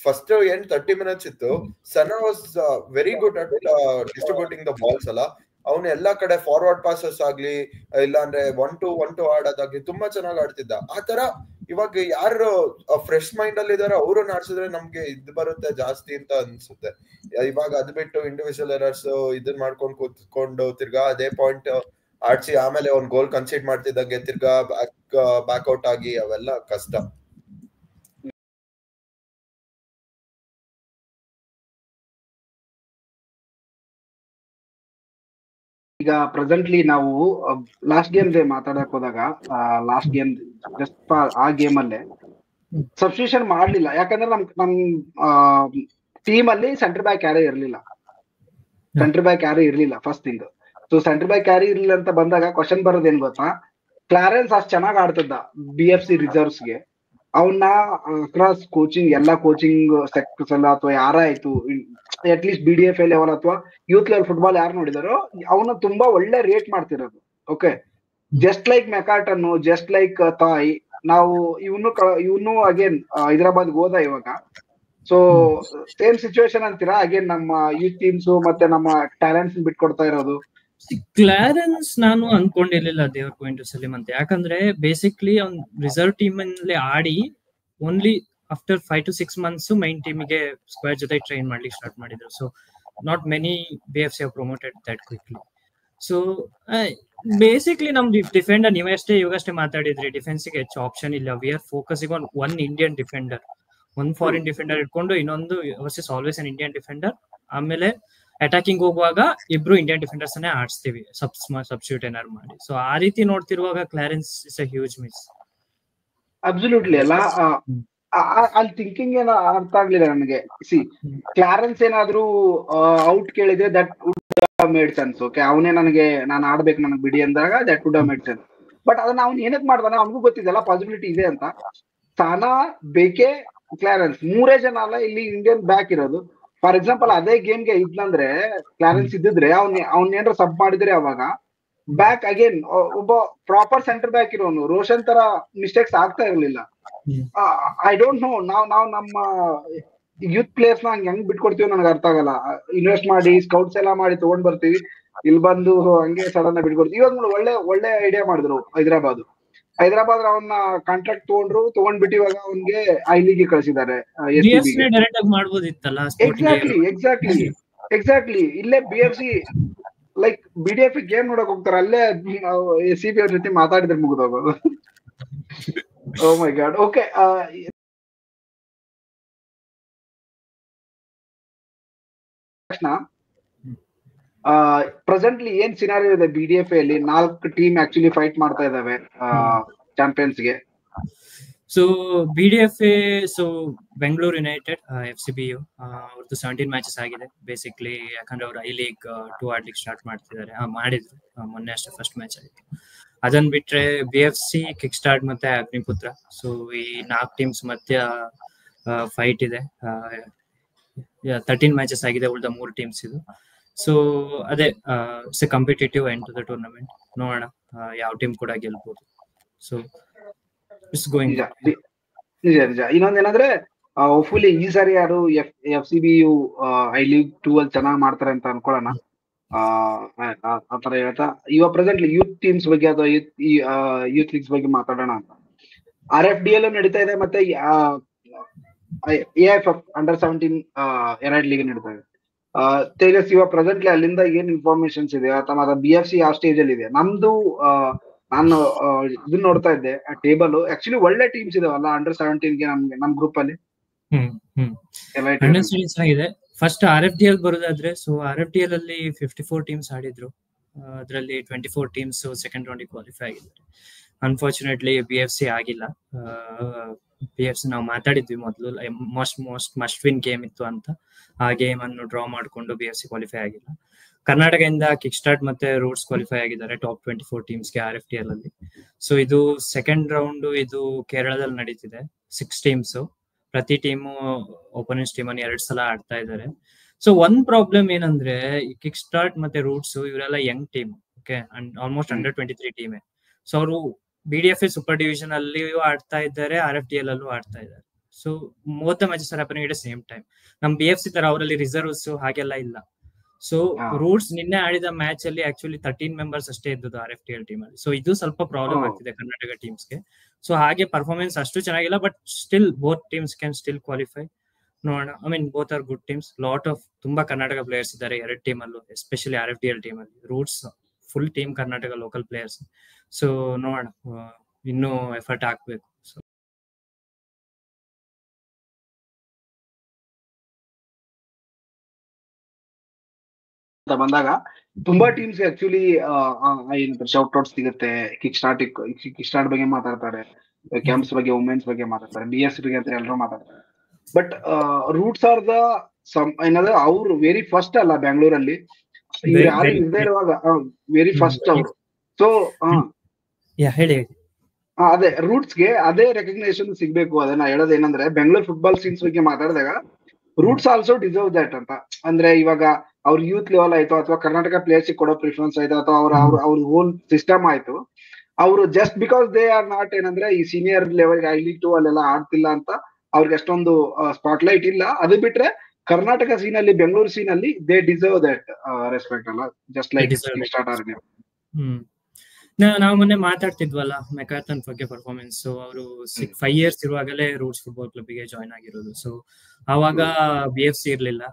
ಫಸ್ಟ್ 30 ಮಿನಿಟ್ಸ್ ಇತ್ತು. Sana was very good at distributing the balls ಅಲ್ಲ. ಅವನು ಎಲ್ಲಾ ಕಡೆ ಫಾರ್ವರ್ಡ್ ಪಾಸಸ್ ಆಗ್ಲಿ, ಇಲ್ಲಾಂದ್ರೆ 1-2 ಆಡೋದಾಗ್ಲಿ ತುಂಬಾ ಚೆನ್ನಾಗಿ ಆಡ್ತಿದ್ದ. ಆತರ ಇವಾಗ ಯಾರು ಫ್ರೆಶ್ ಮೈಂಡ್ ಅಲ್ಲಿ ಇದಾರೆ ಅವರು ಆಡ್ಸಿದ್ರೆ ನಮ್ಗೆ ಇದು ಬರುತ್ತೆ ಜಾಸ್ತಿ ಅಂತ ಅನ್ಸುತ್ತೆ. ಇವಾಗ ಅದ್ ಬಿಟ್ಟು ಇಂಡಿವಿಜುವಲ್ ಎರರ್ಸ್ ಇದನ್ ಮಾಡ್ಕೊಂಡು ಕೂತ್ಕೊಂಡು ತಿರ್ಗಾ ಅದೇ ಪಾಯಿಂಟ್ ಆಡ್ಸಿ ಆಮೇಲೆ ಒಂದ್ ಗೋಲ್ ಕನ್ಸಿಡ್ ಮಾಡ್ತಿದ್ದಂಗೆ ತಿರ್ಗಾ ಬ್ಯಾಕ್ಔಟ್ ಆಗಿ ಅವೆಲ್ಲ ಕಷ್ಟ. ಈಗ ಪ್ರೆಸೆಂಟ್ಲಿ ನಾವು ಲಾಸ್ಟ್ ಗೇಮ್ ಮಾತಾಡಕ್ ಹೋದಾಗ ಲಾಸ್ಟ್ ಗೇಮ್ ಜಸ್ಟ್ ಆ ಗೇಮ್ ಅಲ್ಲೇ ಸಬ್ಸ್ಟಿಟ್ಯೂಷನ್ ಮಾಡ್ಲಿಲ್ಲ. ಯಾಕಂದ್ರೆ ನಮ್ ಟೀಮ್ ಅಲ್ಲಿ ಸೆಂಟರ್ ಬ್ಯಾಕ್ ಯಾರೇ ಇರ್ಲಿಲ್ಲ first thing. So centre back ಯಾರು ಇರ್ಲಿಲ್ಲ ಅಂತ ಬಂದಾಗ ಕ್ವಶನ್ ಬರೋದೇನ್ ಗೊತ್ತಾ, ಕ್ಲಾರೆನ್ಸ್ ಅಷ್ಟು ಚೆನ್ನಾಗ್ ಆಡ್ತಿದ್ದ BFC ರಿಸರ್ವ್ಸ್ಗೆ. ಅವನ್ನ ಅಕ್ರಾಸ್ ಕೋಚಿಂಗ್ ಎಲ್ಲಾ ಕೋಚಿಂಗ್ ಸೆಕ್ಟರ್ಸ್ ಎಲ್ಲ ಅಥವಾ ಯಾರಾಯ್ತು ಅಟ್ ಲೀಸ್ಟ್ BDFA ಲೆವೆಲ್ ಅಥವಾ ಯೂತ್ ಲೆವೆಲ್ ಫುಟ್ಬಾಲ್ ಯಾರು ನೋಡಿದಾರೋ ಅವನ್ನ ತುಂಬಾ ಒಳ್ಳೆ ರೇಟ್ ಮಾಡ್ತಿರೋದು. ಓಕೆ, ಜಸ್ಟ್ ಲೈಕ್ ಮೆಕಾಟನ್, ಜಸ್ಟ್ ಲೈಕ್ ತಾಯ್, ನಾವು ಇವನು ಅಗೇನ್ ಹೈದರಾಬಾದ್ ಹೋದ ಇವಾಗ. ಸೊ ಸೇಮ್ ಸಿಚುವೇಶನ್ ಅಂತೀರಾ ಅಗೇನ್ ನಮ್ಮ ಯೂತ್ ಟೀಮ್ಸ್ ಮತ್ತೆ ನಮ್ಮ ಟ್ಯಾಲೆಂಟ್ಸ್ ಬಿಟ್ಕೊಡ್ತಾ ಇರೋದು. ಕ್ಲಾರೆನ್ಸ್ ನಾನು ಅನ್ಕೊಂಡಿರ್ಲಿಲ್ಲ ದೇವರ್ ಗೋಯಿಂಗ್ ಟು ಸೆಲ್ ಅಂತ. ಯಾಕಂದ್ರೆ ಬೇಸಿಕ್ಲಿ ಅವ್ನ್ ರಿಸರ್ವ್ ಟೀಮ್ ಅಲ್ಲಿ ಆಡಿ only after 5 to 6 months main ಟೀಮಿಗೆ ಸ್ಕ್ವೇರ್ ಜೊತೆ ಟ್ರೈನ್ ಮಾಡ್ಲಿಕ್ಕೆ ಸ್ಟಾರ್ಟ್ ಮಾಡಿದ್ರು. So not many BFC have promoted that quickly. So basically ನಮ್ ಡಿಫೆಂಡರ್ ನೀವಷ್ಟೇ ಇವಾಗಷ್ಟೇ ಮಾತಾಡಿದ್ರಿ, ಡಿಫೆನ್ಸ್ಗೆ ಹೆಚ್ಚು ಆಪ್ಷನ್ ಇಲ್ಲ. We are focusing on one Indian defender, ಒಂದು ಫಾರಿನ್ ಡಿಫೆಂಡರ್ ಇಟ್ಕೊಂಡು ಇನ್ನೊಂದು versus always an Indian defender. ಆಮೇಲೆ ಅಟ್ಯಾಕಿಂಗ್ ಹೋಗುವಾಗ ಇಬ್ರು ಇಂಡಿಯನ್ ಡಿಫೆಂಡರ್ಸ್ ಅನ್ನೇ ಆಡಿಸ್ತೀವಿ ಸಬ್ಸ್ಟಿಟ್ಯೂಟ್ ಏನಾರು ಮಾಡಿ. ಸೊ ಆ ರೀತಿ ನೋಡ್ತಿರುವಾಗ Clarence is a huge miss. Absolutely ಅಲ್ಲ, ಅಲ್ಲಿ ಥಿಂಕಿಂಗ್ ಏನೋ ಅರ್ಥ ಆಗ್ಲಿಲ್ಲ ನನಗೆ. ಕ್ಲಾರೆನ್ಸ್ ಏನಾದ್ರು ಔಟ್ ಕೇಳಿದ್ರೆ that would made sense. Okay, ಅವನೇ ನಾನು ಆಡ್ಬೇಕು ನನಗೆ ಬಿಡಿ ಅಂದಾಗ that would made sense. But ಅದನ್ನ ಅವ್ನು ಏನಕ್ ಮಾಡ್ದಾನೆ ಅವ್ನಿಗೂ ಗೊತ್ತಿದ್ದಲ್ಲ ಪಾಸಿಬಿಲಿಟಿ ಇದೆ ಅಂತ. ಸಾನಾ, ಬೇಕೆ, ಕ್ಲಾರೆನ್ಸ್ 3 ಜನ ಅಲ್ಲ ಇಲ್ಲಿ ಇಂಡಿಯನ್ ಬ್ಯಾಕ್ ಇರೋದು. ಫಾರ್ ಎಕ್ಸಾಂಪಲ್ ಅದೇ ಗೇಮ್ಗೆ ಇದ್ನಂದ್ರೆ ಕ್ಲಾರೆನ್ಸ್ ಇದ್ದಿದ್ರೆ ಅವ್ನೇನಾರ ಸಬ್ ಮಾಡಿದ್ರೆ ಅವಾಗ ಬ್ಯಾಕ್ ಅಗೇನ್ ಒಬ್ಬ ಪ್ರಾಪರ್ ಸೆಂಟರ್ ಬ್ಯಾಕ್ ಇರೋನು ರೋಷನ್ ತರ ಮಿಸ್ಟೇಕ್ಸ್ ಆಗ್ತಾ ಇರ್ಲಿಲ್ಲ. ಐ ಡೋಂಟ್ ನೋ, ನಾವು ನಮ್ಮ ಯೂತ್ ಪ್ಲೇಯರ್ಸ್ ನ ಹೆಂಗ್ ಬಿಟ್ಕೊಡ್ತೀವಿ ನನಗೆ ಅರ್ಥ ಆಗಲ್ಲ. ಇನ್ವೆಸ್ಟ್ ಮಾಡಿ ಸ್ಕೌಟ್ಸ್ ಎಲ್ಲ ಮಾಡಿ ತಗೊಂಡ್ ಬರ್ತೀವಿ, ಇಲ್ಲಿ ಬಂದು ಹಂಗೆ ಸಡನ್ ಆಗಿ ಬಿಟ್ಕೊಡ್ತೀವಿ. ಇವಾಗ ಒಳ್ಳೆ ಐಡಿಯಾ ಮಾಡಿದ್ರು ಹೈದರಾಬಾದ್. ಹೈದರಾಬಾದ್ ಅವನ್ನ ಕಾಂಟ್ರಾಕ್ಟ್ ತಗೊಂಡ್ಬಿಟ್ಟು ಇವಾಗ ಅವನ್ಗೆ ಐ ಲೀಗ್ ಕಳಿಸಿದ್ದಾರೆ. ಡೈರೆಕ್ಟ್ ಆಗಿ ಮಾಡ್ಬೋದಿತ್ತಲ್ಲ. ಎಕ್ಸಾಕ್ಟ್ಲಿ ಇಲ್ಲೇ BFC ಲೈಕ್ BDF ಗೇಮ್ ನೋಡಕ್ ಹೋಗ್ತಾರೆ, ಅಲ್ಲೇ CB ಅವ್ರ ಜೊತೆ ಮಾತಾಡಿದ್ರೆ ಮುಗಿದೋಗೋದು. Oh my god. Okay, presently ಏನ್ ಸಿನಾರಿಯೋ ಇದೆ BDF ಅಲ್ಲಿ? 4 ಟೀಮ್ ಆಕ್ಚುಲಿ ಫೈಟ್ ಮಾಡ್ತಾ ಇದಾವೆ ಚಾಂಪಿಯನ್ಸ್ಗೆ. So BDFA, so Bengaluru United, FCBU ಅವ್ರದ್ದು 17 ಮ್ಯಾಚಸ್ ಆಗಿದೆ ಬೇಸಿಕ್ಲಿ. ಯಾಕಂದ್ರೆ ಅವ್ರು ಐ ಲೀಗ್ 2 ಆಡ್ಲಿಕ್ಕೆ ಸ್ಟಾರ್ಟ್ ಮಾಡಿದ್ರು ಮೊನ್ನೆ ಅಷ್ಟೇ ಫಸ್ಟ್ ಮ್ಯಾಚ್ ಆಯ್ತು. ಅದನ್ನ ಬಿಟ್ರೆ BFC, ಕಿಕ್ ಸ್ಟಾರ್ಟ್ ಮತ್ತೆ ಅಗ್ನಿಪುತ್ರ. ಸೊ ಈ 4 ಟೀಮ್ಸ್ ಮಧ್ಯ ಫೈಟ್ ಇದೆ. 13 ಮ್ಯಾಚಸ್ ಆಗಿದೆ ಉಳಿದ 3 ಟೀಮ್ಸ್ ಇದು. ಸೊ ಅದೇ competitive end to the tournament. ನೋಡೋಣ ಯಾವ ಟೀಮ್ ಕೂಡ ಗೆಲ್ಬಹುದು. So it's going. ನಿಜ. ಇನ್ನೊಂದೇನಂದ್ರೆ ಹೋಪ್ಫುಲಿ ಈ ಸಾರಿ ಯಾರು FCBU ಐ ಲೀಗ್ 2 ಅಲ್ಲಿ ಚೆನ್ನಾಗಿ ಮಾಡ್ತಾರೆ ಅಂತ ಅನ್ಕೊಳ್ಳೋಣ. ಆತರ ಹೇಳ್ತಾ ಇವಾಗ ಪ್ರೆಸೆಂಟ್ಲಿ ಯೂತ್ ಟೀಮ್ಸ್ ಬಗ್ಗೆ ಅಥವಾ ಯೂತ್ ಲೀಗ್ಸ್ ಬಗ್ಗೆ ಮಾತಾಡೋಣ ಅಂತ. RFDL ನಡೀತಾ ಇದೆ, ಮತ್ತೆ AIFF ಅಂಡರ್ 17 2 ಲೀಗ್ ನಡೀತಾ ಇದೆ. ತೇಜಸ್, ಇವಾಗ ಪ್ರೆಸೆಂಟ್ಲಿ ಅಲ್ಲಿಂದ ಏನ್ ಇನ್ಫಾರ್ಮೇಶನ್ಸ್ ಇದೆ ಅಥವಾ BFC ಯಾವ ಸ್ಟೇಜ್ ಅಲ್ಲಿ ಇದೆ? ನಮ್ದು ನಾನು ಇದನ್ನ ನೋಡ್ತಾ ಇದ್ದೆ ಟೇಬಲ್. ಆಕ್ಚುಲಿ ಒಳ್ಳೆ ಟೀಮ್ಸ್ ಇದಾವಲ್ಲ ಅಂಡರ್ 17 ಗೆ ನಮ್ ಗ್ರೂಪ್ ಅಲ್ಲಿ. ಚೆನ್ನಾಗಿದೆ. ಫಸ್ಟ್ RFDL ಬರೋದಾದ್ರೆ, ಸೊ RFDL ಅಲ್ಲಿ 54 ಟೀಮ್ಸ್ ಆಡಿದ್ರು. ಅದರಲ್ಲಿ 24 ಟೀಮ್ಸ್ ಸೆಕೆಂಡ್ ರೌಂಡ್ ಕ್ವಾಲಿಫೈ ಆಗಿದ್ದಾರೆ. ಅನ್ಫಾರ್ಚುನೇಟ್ಲಿ BFC ಆಗಿಲ್ಲ. BFC ನಾವು ಮಾತಾಡಿದ್ವಿ ಮೊದಲು ಮಸ್ಟ್ ವಿನ್ ಗೇಮ್ ಇತ್ತು ಅಂತ. ಆ ಗೇಮ್ ಅನ್ನು ಡ್ರಾ ಮಾಡ್ಕೊಂಡು BFC ಕ್ವಾಲಿಫೈ ಆಗಿಲ್ಲ. ಕರ್ನಾಟಕದಿಂದ ಕಿಕ್ ಸ್ಟಾರ್ಟ್ ಮತ್ತೆ ರೂಟ್ಸ್ ಕ್ವಾಲಿಫೈ ಆಗಿದ್ದಾರೆ ಟಾಪ್ 24 ಟೀಮ್ಸ್ಗೆ RFDL ಅಲ್ಲಿ. ಸೊ ಇದು ಸೆಕೆಂಡ್ ರೌಂಡ್, ಇದು ಕೇರಳದಲ್ಲಿ ನಡೀತಿದೆ. 6 ಟೀಮ್ಸ್, ಪ್ರತಿ ಟೀಮು ಓಪನೆಂಟ್ಸ್ ಟೀಮ್ ಅನ್ನು 2 ಸಲ ಆಡ್ತಾ ಇದ್ದಾರೆ. ಸೊ ಒಂದ್ ಪ್ರಾಬ್ಲಮ್ ಏನಂದ್ರೆ, ಈ ಕಿಕ್ ಸ್ಟಾರ್ಟ್ ಮತ್ತೆ ರೂಟ್ಸ್ ಇವರೆಲ್ಲ young team, okay, and almost under 23 ಟೀಮೇ. ಸೊ ಅವರು BDFA ಸೂಪರ್ ಡಿವಿಷನ್ ಅಲ್ಲಿಯೂ ಆಡ್ತಾ ಇದ್ದಾರೆ, RFDL ಅಲ್ಲೂ ಆಡ್ತಾ ಇದ್ದಾರೆ. ಸೊ ಮೂವತ್ತ matches are happening at same time. ನಮ್ BFC ತರ ಅವರಲ್ಲಿ ರಿಸರ್ವ್ಸ್ ಹಾಗೆಲ್ಲ ಇಲ್ಲ. ಸೊ ರೂಟ್ಸ್ ನಿನ್ನೆ ಆಡಿದ ಮ್ಯಾಚ್ ಅಲ್ಲಿ ಆಕ್ಚುಲಿ 13 ಮೆಂಬರ್ಸ್ ಅಷ್ಟೇ ಇದ್ದದ್ದು RFDL ಟೀಮ್ ಅಲ್ಲಿ. ಸೊ ಇದು ಸ್ವಲ್ಪ ಪ್ರಾಬ್ಲಮ್ ಆಗ್ತಿದೆ ಕರ್ನಾಟಕ ಟೀಮ್ಸ್ಗೆ. ಸೊ ಹಾಗೆ ಪರ್ಫಾರ್ಮೆನ್ಸ್ ಅಷ್ಟು ಚೆನ್ನಾಗಿಲ್ಲ, but still both teams can still qualify. ನೋಡೋಣ. I mean both are good teams. Lot of ತುಂಬಾ ಕರ್ನಾಟಕ ಪ್ಲೇಯರ್ಸ್ ಇದ್ದಾರೆ 2 ಟೀಮ್ ಅಲ್ಲೂ, ಎಸ್ಪೆಷಲಿ RFDL ಟೀಮ್ ಅಲ್ಲಿ. Roots full team Karnataka local players. So ನೋಡೋಣ, ಇನ್ನೂ ಎಫರ್ಟ್ ಹಾಕ್ಬೇಕು. ಸೊ ಬಂದಾಗ ತುಂಬಾ ಟೀಮ್ಸ್ ಆಕ್ಚುಲಿ ಶೌಟ್ ಔಟ್ ಸಿಗುತ್ತೆ. ಕಿಕ್ ಸ್ಟಾರ್ಟ್ ಬಗ್ಗೆ ಮಾತಾಡ್ತಾರೆ, ಕ್ಯಾಂಪ್ಸ್ ಬಗ್ಗೆ, ವುಮೆನ್ಸ್ ಬಗ್ಗೆ ಮಾತಾಡ್ತಾರೆ, BFC ಬಗ್ಗೆ ಅಂತ ಎಲ್ಲರೂ ಮಾತಾಡ್ತಾರೆ. ಬಟ್ ರೂಟ್ಸ್ ಆರ್ ದ ಏನಂದ್ರೆ ಅವ್ರು ವೆರಿ ಫಸ್ಟ್ ಅಲ್ಲ ಬೆಂಗಳೂರಲ್ಲಿ, ಇವ್ರು ಯಾರು ಇಲ್ಲದೆ ಇರುವಾಗ ವೆರಿ ಫಸ್ಟ್ ಅವರು. ಸೊ ಹೇಳಿ. ಅದೇ ರೂಟ್ಸ್ಗೆ ಅದೇ ರೆಕಗ್ನೇಷನ್ ಸಿಗ್ಬೇಕು. ಅದನ್ನ ಹೇಳೋದೇನಂದ್ರೆ, ಬೆಂಗಳೂರು ಫುಟ್ಬಾಲ್ ಸೀನ್ಸ್ ಬಗ್ಗೆ ಮಾತಾಡಿದಾಗ ರೂಟ್ಸ್ ಆಲ್ಸೋ ಡಿಸರ್ವ್ ದಟ್ ಅಂತ. ಅಂದ್ರೆ ಇವಾಗ ಅವ್ರ ಯೂತ್ ಲೆವೆಲ್ ಆಯ್ತು, ಅಥವಾ ಕರ್ನಾಟಕ ಪ್ಲೇಯರ್ಸ್ ಕೊಡೋ ಪ್ರಿಫರೆನ್ಸ್ ಆಯ್ತು, ಅಥವಾ ಅವ್ರ ಹೋಲ್ ಸಿಸ್ಟಮ್ ಆಯ್ತು, ಅವರು just because they are not ಏನಂದ್ರೆ ಈ ಸೀನಿಯರ್ ಲೆವೆಲ್ ಐ ಲೀಗ್ 2 ಅಲ್ಲೆಲ್ಲ ಆಡ್ತಿಲ್ಲ ಅಂತ ಅವ್ರಿಗೆ ಅಷ್ಟೊಂದು ಸ್ಪಾಟ್ಲೈಟ್ ಇಲ್ಲ. ಅದು ಬಿಟ್ರೆ ಕರ್ನಾಟಕ ಸೀನ್ ಅಲ್ಲಿ, ಬೆಂಗಳೂರು ಸೀನ್ ಅಲ್ಲಿ ದೇ ಡಿಸರ್ವ್ ದಟ್ ರೆಸ್ಪೆಕ್ಟ್ ಅಲ್ಲ, ಜಸ್ಟ್ ಲೈಕ್ ಸ್ಟಾರ್ಟ್ ಆರ್. ನಾವು ಮೊನ್ನೆ ಮಾತಾಡ್ತಿದ್ವಲ್ಲ ಮೆಕಾಥನ್ ಬಗ್ಗೆ ಪರ್ಫಾರ್ಮೆನ್ಸ್. ಅವರು 5 years ಇರುವಾಗಲೇ ರೂಟ್ಸ್ ಫುಟ್ಬಾಲ್ ಕ್ಲಬ್ಗೆ ಜಾಯ್ನ್ ಆಗಿರೋದು. ಸೊ ಅವಾಗ BFC ಇರ್ಲಿಲ್ಲ,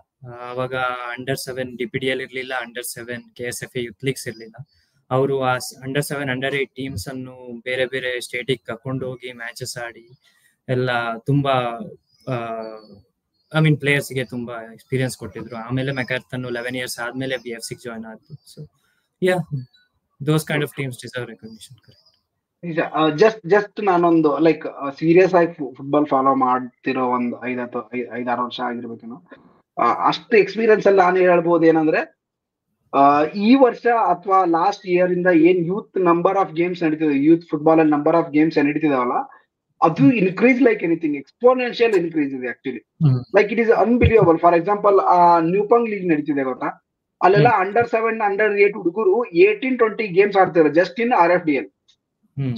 ಅವಾಗ ಅಂಡರ್ 7 DPDL ಇರ್ಲಿಲ್ಲ, ಅಂಡರ್ 7 KSFA ಯೂತ್ ಲೀಗ್ಸ್ ಇರ್ಲಿಲ್ಲ. ಅವರು ಆ ಅಂಡರ್ 7 ಅಂಡರ್ 8 ಟೀಮ್ಸ್ ಅನ್ನು ಬೇರೆ ಬೇರೆ ಸ್ಟೇಟಿಗೆ ಕರ್ಕೊಂಡು ಹೋಗಿ ಮ್ಯಾಚಸ್ ಆಡಿ ಎಲ್ಲ ತುಂಬಾ ಐ ಮೀನ್ ಪ್ಲೇಯರ್ಸ್ಗೆ ತುಂಬಾ ಎಕ್ಸ್ಪೀರಿಯನ್ಸ್ ಕೊಟ್ಟಿದ್ರು. ಆಮೇಲೆ ಮೆಕಾಥನ್ 11 years ಆದ್ಮೇಲೆ BFC ಜಾಯ್ನ್ ಆದ್ರು. So those kind of teams deserve recognition. Just ನಾನೊಂದು ಲೈಕ್ ಸೀರಿಯಸ್ ಆಗಿ ಫುಟ್ಬಾಲ್ ಫಾಲೋ ಮಾಡ್ತಿರೋ ಒಂದು 5-6 ವರ್ಷ ಆಗಿರ್ಬೇಕೇನೋ, ಅಷ್ಟು ಎಕ್ಸ್ಪೀರಿಯನ್ಸ್ ಅಲ್ಲಿ ನಾನು ಹೇಳ್ಬೋದು ಏನಂದ್ರೆ, ಈ ವರ್ಷ ಅಥವಾ ಲಾಸ್ಟ್ ಇಯರ್ ಇಂದ ಏನ್ ಯೂತ್ ನಂಬರ್ ಆಫ್ ಗೇಮ್ಸ್ ನಡೀತಿದೆ, ಯೂತ್ ಫುಟ್ಬಾಲ್ ಅಲ್ಲಿ ನಂಬರ್ ಆಫ್ ಗೇಮ್ಸ್ ನಡೀತಿದಾವಲ್ಲ, ಅದು increase like anything, exponential increase ಇದೆ actually. Like it is unbelievable. For example ನ್ಯೂಪಂಗ್ ಲೀಗ್ ನಡೀತಿದೆ ಗೊತ್ತಾ, ಅಲ್ಲೆಲ್ಲ ಅಂಡರ್ 7 ಅಂಡರ್ 8 ಹುಡುಗರು 18-20 ಗೇಮ್ಸ್ ಆಡ್ತಿದ್ದಾರೆ ಜಸ್ಟ್ ಇನ್ RFDL.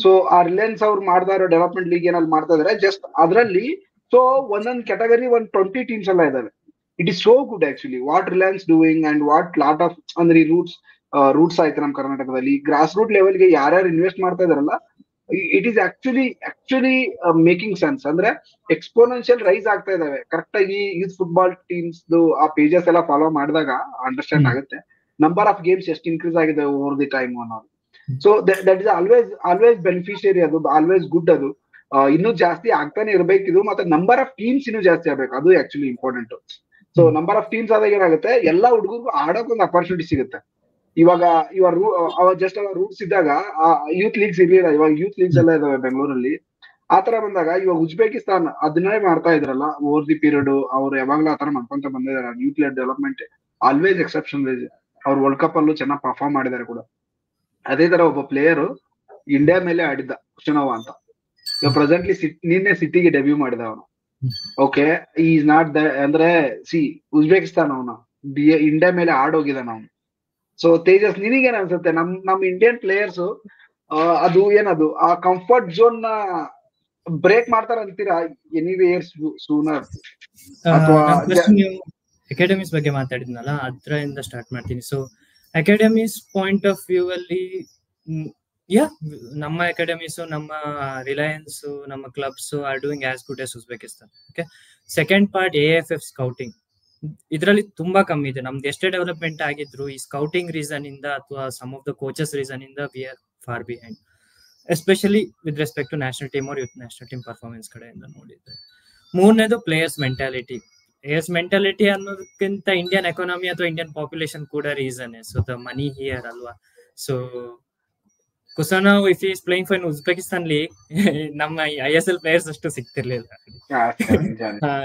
ಸೊ ಆ ರಿಲಯನ್ಸ್ ಅವ್ರು ಮಾಡ್ತಾ ಇರೋ ಡೆವಲಪ್ಮೆಂಟ್ ಲೀಗ್ ಏನಲ್ಲಿ ಮಾಡ್ತಾ ಇದಾರೆ ಜಸ್ಟ್ ಅದರಲ್ಲಿ. ಸೊ ಒಂದೊಂದು ಕ್ಯಾಟಗರಿ 20 ಟೀಮ್ಸ್ ಎಲ್ಲ ಇದಾವೆ. It is so good actually what Reliance doing and what lot of ಅಂದ್ರೆ ರೂಟ್ಸ್ ಆಯ್ತು ನಮ್ಮ ಕರ್ನಾಟಕದಲ್ಲಿ ಗ್ರಾಸ್ ರೂಟ್ ಲೆವೆಲ್ಗೆ ಯಾರ್ಯಾರು ಇನ್ವೆಸ್ಟ್ ಮಾಡ್ತಾ ಇದಾರಲ್ಲ, it is actually making sense. ಅಂದ್ರೆ ಎಕ್ಸ್ಪೋನೆನ್ಷಿಯಲ್ ರೈಸ್ ಆಗ್ತಾ ಇದಾವೆ. ಕರೆಕ್ಟ್ ಆಗಿ ಯೂತ್ ಫುಟ್ಬಾಲ್ ಟೀಮ್ಸ್ ಆ ಪೇಜಸ್ ಎಲ್ಲ ಫಾಲೋ ಮಾಡಿದಾಗ ಅಂಡರ್ಸ್ಟ್ಯಾಂಡ್ ಆಗುತ್ತೆ ನಂಬರ್ ಆಫ್ ಗೇಮ್ಸ್ ಎಷ್ಟು ಇನ್ಕ್ರೀಸ್ ಆಗಿದೆ ಓವರ್ ದಿ ಟೈಮ್ ಅನ್ನೋದು. So that is always beneficiary, ಅದು ಆಲ್ವೇಸ್ ಗುಡ್. ಅದು ಇನ್ನೂ ಜಾಸ್ತಿ ಆಗ್ತಾನೆ ಇರ್ಬೇಕಿದು. ಮತ್ತೆ ನಂಬರ್ ಆಫ್ ಟೀಮ್ಸ್ ಇನ್ನೂ ಜಾಸ್ತಿ ಆಗ್ಬೇಕು, ಅದು actually important. So number of teams ಆದಾಗ ಏನಾಗುತ್ತೆ, ಎಲ್ಲಾ ಹುಡುಗರಿಗೂ ಆಡೋಕ್ ಒಂದು ಅಪರ್ಚುನಿಟಿ ಸಿಗುತ್ತೆ. ಇವಾಗ ಜಸ್ಟ್ ರೂಟ್ಸ್ ಇದ್ದಾಗ ಯೂತ್ ಲೀಗ್ಸ್ ಇರ್ಲಿಲ್ಲ, ಇವಾಗ ಯೂತ್ ಲೀಗ್ಸ್ ಎಲ್ಲ ಇದಾವೆ ಬೆಂಗಳೂರಲ್ಲಿ. ಆತರ ಬಂದಾಗ ಇವಾಗ ಉಜ್ಬೇಕಿಸ್ತಾನ್ ಅದನ್ನೇ ಮಾಡ್ತಾ ಇದ್ರಲ್ಲ ಓವರ್ ದಿ ಪೀರಿಯಡ್, ಅವ್ರು ಯಾವಾಗ್ಲೂ ಆತರ ಮಾಡ್ಕೊಂತ ಬಂದಿದ್ದಾರೆ. Youth led development always exception wise. ಅವ್ರು ವರ್ಲ್ಡ್ ಕಪ್ ಅಲ್ಲೂ ಚೆನ್ನಾಗಿ ಪರ್ಫಾರ್ಮ್ ಮಾಡಿದ್ದಾರೆ ಕೂಡ. ಅದೇ ತರ ಒಬ್ಬ ಪ್ಲೇಯರ್ ಇಂಡಿಯಾ ಮೇಲೆ ಆಡಿದ್ದ, ಕುಶನೋವಾ ಅಂತ. ಇವಾಗ ಪ್ರೆಸೆಂಟ್ಲಿ ನಿನ್ನೆ ಸಿಟಿಗೆ ಡೆಬ್ಯೂ ಮಾಡಿದ ಅವನು. ಓಕೆ, ಈಸ್ ನಾಟ್ ದ ಅಂದ್ರೆ ಉಜ್ಬೇಕಿಸ್ತಾನ್ ಅವನು ಇಂಡಿಯಾ ಮೇಲೆ ಆಡೋಗಿದ್ದಾನ ಅವನು. ಸೊ ತೇಜಸ್, ನಿನಗೇನ್ ಅನ್ಸುತ್ತೆ ನಮ್ ಇಂಡಿಯನ್ ಪ್ಲೇಯರ್ಸ್ ಅದು ಏನದು ಆ ಕಂಫರ್ಟ್ ಝೋನ್ ನ ಬ್ರೇಕ್ ಮಾಡ್ತಾರ ಅಂತೀರಾ ಎನಿವೇರ್ಸ್ ಸೂನರ್? ಅಥವಾ ನೀವು ಅಕಾಡೆಮೀಸ್ ಬಗ್ಗೆ ಮಾತಾಡಿದ್ನಲ್ಲ, ಅದ್ರಿಂದ ಸ್ಟಾರ್ಟ್ ಮಾಡ್ತೀನಿ. So academies point of view ಅಲ್ಲಿ ನಮ್ಮ ಅಕಾಡೆಮೀಸ್, ನಮ್ಮ ರಿಲಯನ್ಸ್, ನಮ್ಮ clubs are doing as good as Uzbekistan. Okay, second part AFF scouting, ಇದರಲ್ಲಿ ತುಂಬಾ ಕಮ್ಮಿ ಇದೆ. ನಮ್ದು ಎಷ್ಟೇ ಡೆವಲಪ್ಮೆಂಟ್ ಆಗಿದ್ರು ಈ ಸ್ಕೌಟಿಂಗ್ ರೀಸನ್ ಇಂದ ಅಥವಾ some of the coaches reason ಇಂದ we are far behind, especially with respect to national team or youth national team performance ಕಡೆಯಿಂದ ನೋಡಿದ್ರೆ. ಮೂರನೇದು ಪ್ಲೇಯರ್ಸ್ ಮೆಂಟಾಲಿಟಿ ಅನ್ನೋದಕ್ಕಿಂತ ಇಂಡಿಯನ್ ಎಕಾನಮಿ ಅಥವಾ ಇಂಡಿಯನ್ ಪಾಪ್ಯುಲೇಷನ್ ಕೂಡ reason. So the money here ಅಲ್ವಾ. So Kusanov if is playing for Uzbekistan league, ನಮ್ಮ ISL ಪ್ಲೇಯರ್ಸ್ ಅಷ್ಟು ಸಿಗ್ತಿರ್ಲಿಲ್ಲ.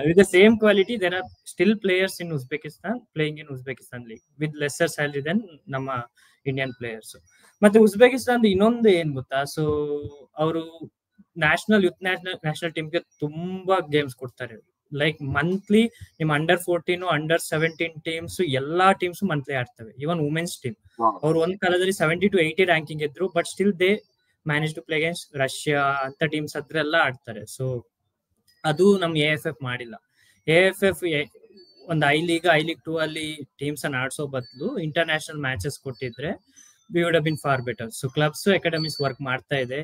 With the same quality there are still players in Uzbekistan playing in Uzbekistan league with lesser salary then ನಮ್ಮ ಇಂಡಿಯನ್ ಪ್ಲೇಯರ್ಸ್. ಮತ್ತೆ ಉಜ್ಬೇಕಿಸ್ತಾನ್ ಇನ್ನೊಂದು ಏನ್ ಗೊತ್ತಾ, ಸೊ ಅವರು ಯೂತ್ ನ್ಯಾಷನಲ್ ಟೀಮ್ಗೆ ತುಂಬಾ ಗೇಮ್ಸ್ ಕೊಡ್ತಾರೆ. ಲೈಕ್ ಮಂತ್ಲಿ ನಿಮ್ ಅಂಡರ್-14, ಅಂಡರ್-17 ಟೀಮ್ಸ್ ಎಲ್ಲಾ ಟೀಮ್ಸ್ ಮಂತ್ಲಿ ಆಡ್ತವೆ. ಇವನ್ ವುಮೆನ್ಸ್ ಟೀಮ್ ಅವ್ರು ಒಂದ್ ಕಾಲದಲ್ಲಿ 70 to 80 ರ್ಯಾಂಕಿಂಗ್ ಇದ್ರು, but still they manage to play against Russia ಅಂತ ಟೀಮ್ಸ್ ಹತ್ರ ಎಲ್ಲ ಆಡ್ತಾರೆ. ಸೊ ಅದು ನಮ್ AFF ಮಾಡಿಲ್ಲ. AFF ಒಂದು ಐ ಲೀಗ್ 2 ಅಲ್ಲಿ ಟೀಮ್ಸ್ ಅನ್ನ ಆಡ್ಸೋ ಬದಲು ಇಂಟರ್ನ್ಯಾಷನಲ್ ಮ್ಯಾಚಸ್ ಕೊಟ್ಟಿದ್ರೆ we would have been for better. So clubs academies work ಮಾಡ್ತಾ ಇದೆ.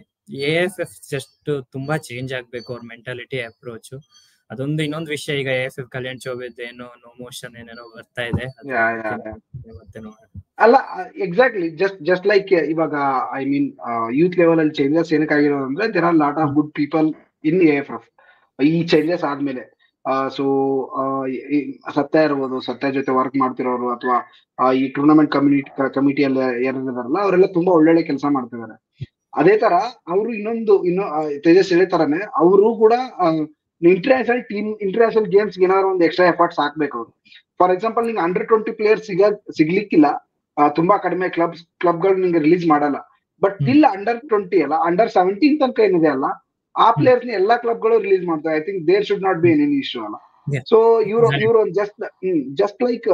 AFF ಜಸ್ಟ್ ತುಂಬಾ ಚೇಂಜ್ ಆಗ್ಬೇಕು ಅವ್ರ ಮೆಂಟಾಲಿಟಿ ಅಪ್ರೋಚ್. ಅದೊಂದು ಇನ್ನೊಂದು ವಿಷಯ. ಈಗ AFF ಕಲ್ಯಾಣ್ ಚೌಬೇದ್ ಏನೋ ನೋ ಮೋಷನ್ ಏನೇನೋ ಬರ್ತಾ ಇದೆ. ಅಲ್ಲ, ಎಕ್ಸಾಕ್ಟ್ಲಿ ಜಸ್ಟ್ ಲೈಕ್ ಇವಾಗ ಐ ಮೀನ್ ಯೂತ್ ಲೆವೆಲ್ ಅಲ್ಲಿ ಚೇಂಜಸ್ ಏನಕ್ಕೆ ಆಗಿರೋದು ಅಂದ್ರೆ there are lot of good people in AFF. ಈ ಚೇಂಜಸ್ ಆದ್ಮೇಲೆ ಸೊ ಸತ್ಯ ಇರ್ಬೋದು, ಸತ್ಯ ಜೊತೆ ವರ್ಕ್ ಮಾಡ್ತಿರೋರು ಅಥವಾ ಈ ಟೂರ್ನಮೆಂಟ್ ಕಮಿಟಿಯಲ್ಲಿ ಏನಿದಾರಲ್ಲ ಅವರೆಲ್ಲ ತುಂಬಾ ಒಳ್ಳೊಳ್ಳೆ ಕೆಲಸ ಮಾಡ್ತಿದ್ದಾರೆ. ಅದೇ ತರ ಅವರು ಇನ್ನೂ ತೇಜಸ್ ಹೇಳೋ ತರಾನೇ ಅವರು ಕೂಡ ಇಂಟರ್ನ್ಯಾಷನಲ್ ಗೇಮ್ಸ್ ಏನಾದ್ರು ಒಂದು ಎಕ್ಸ್ಟ್ರಾ ಎಫರ್ಟ್ಸ್ ಹಾಕ್ಬೇಕು ಅವರು. ಫಾರ್ ಎಕ್ಸಾಂಪಲ್, ನಿಂಗೆ ಅಂಡರ್-20 ಪ್ಲೇಯರ್ಸ್ ಸಿಗ್ಲಿಕ್ಕಿಲ್ಲ, ತುಂಬಾ ಕಡಿಮೆ ಕ್ಲಬ್ಗಳು ನಿಂಗೆ ರಿಲೀಸ್ ಮಾಡಲ್ಲ. ಬಟ್ ಸ್ಟಿಲ್ ಅಂಡರ್-20 ಅಲ್ಲ, ಅಂಡರ್-17 ತನಕ ಏನಿದೆ ಅಲ್ಲ, ಆ ಪ್ಲೇಯರ್ಸ್ ನ ಎಲ್ಲಾ ಕ್ಲಬ್ಗಳು ರಿಲೀಸ್ ಮಾಡ್ತಾರೆ. I think there should not be any issue ಅಲ್ಲ. ಸೊ ಇವರು ಜಸ್ಟ್ ಲೈಕ್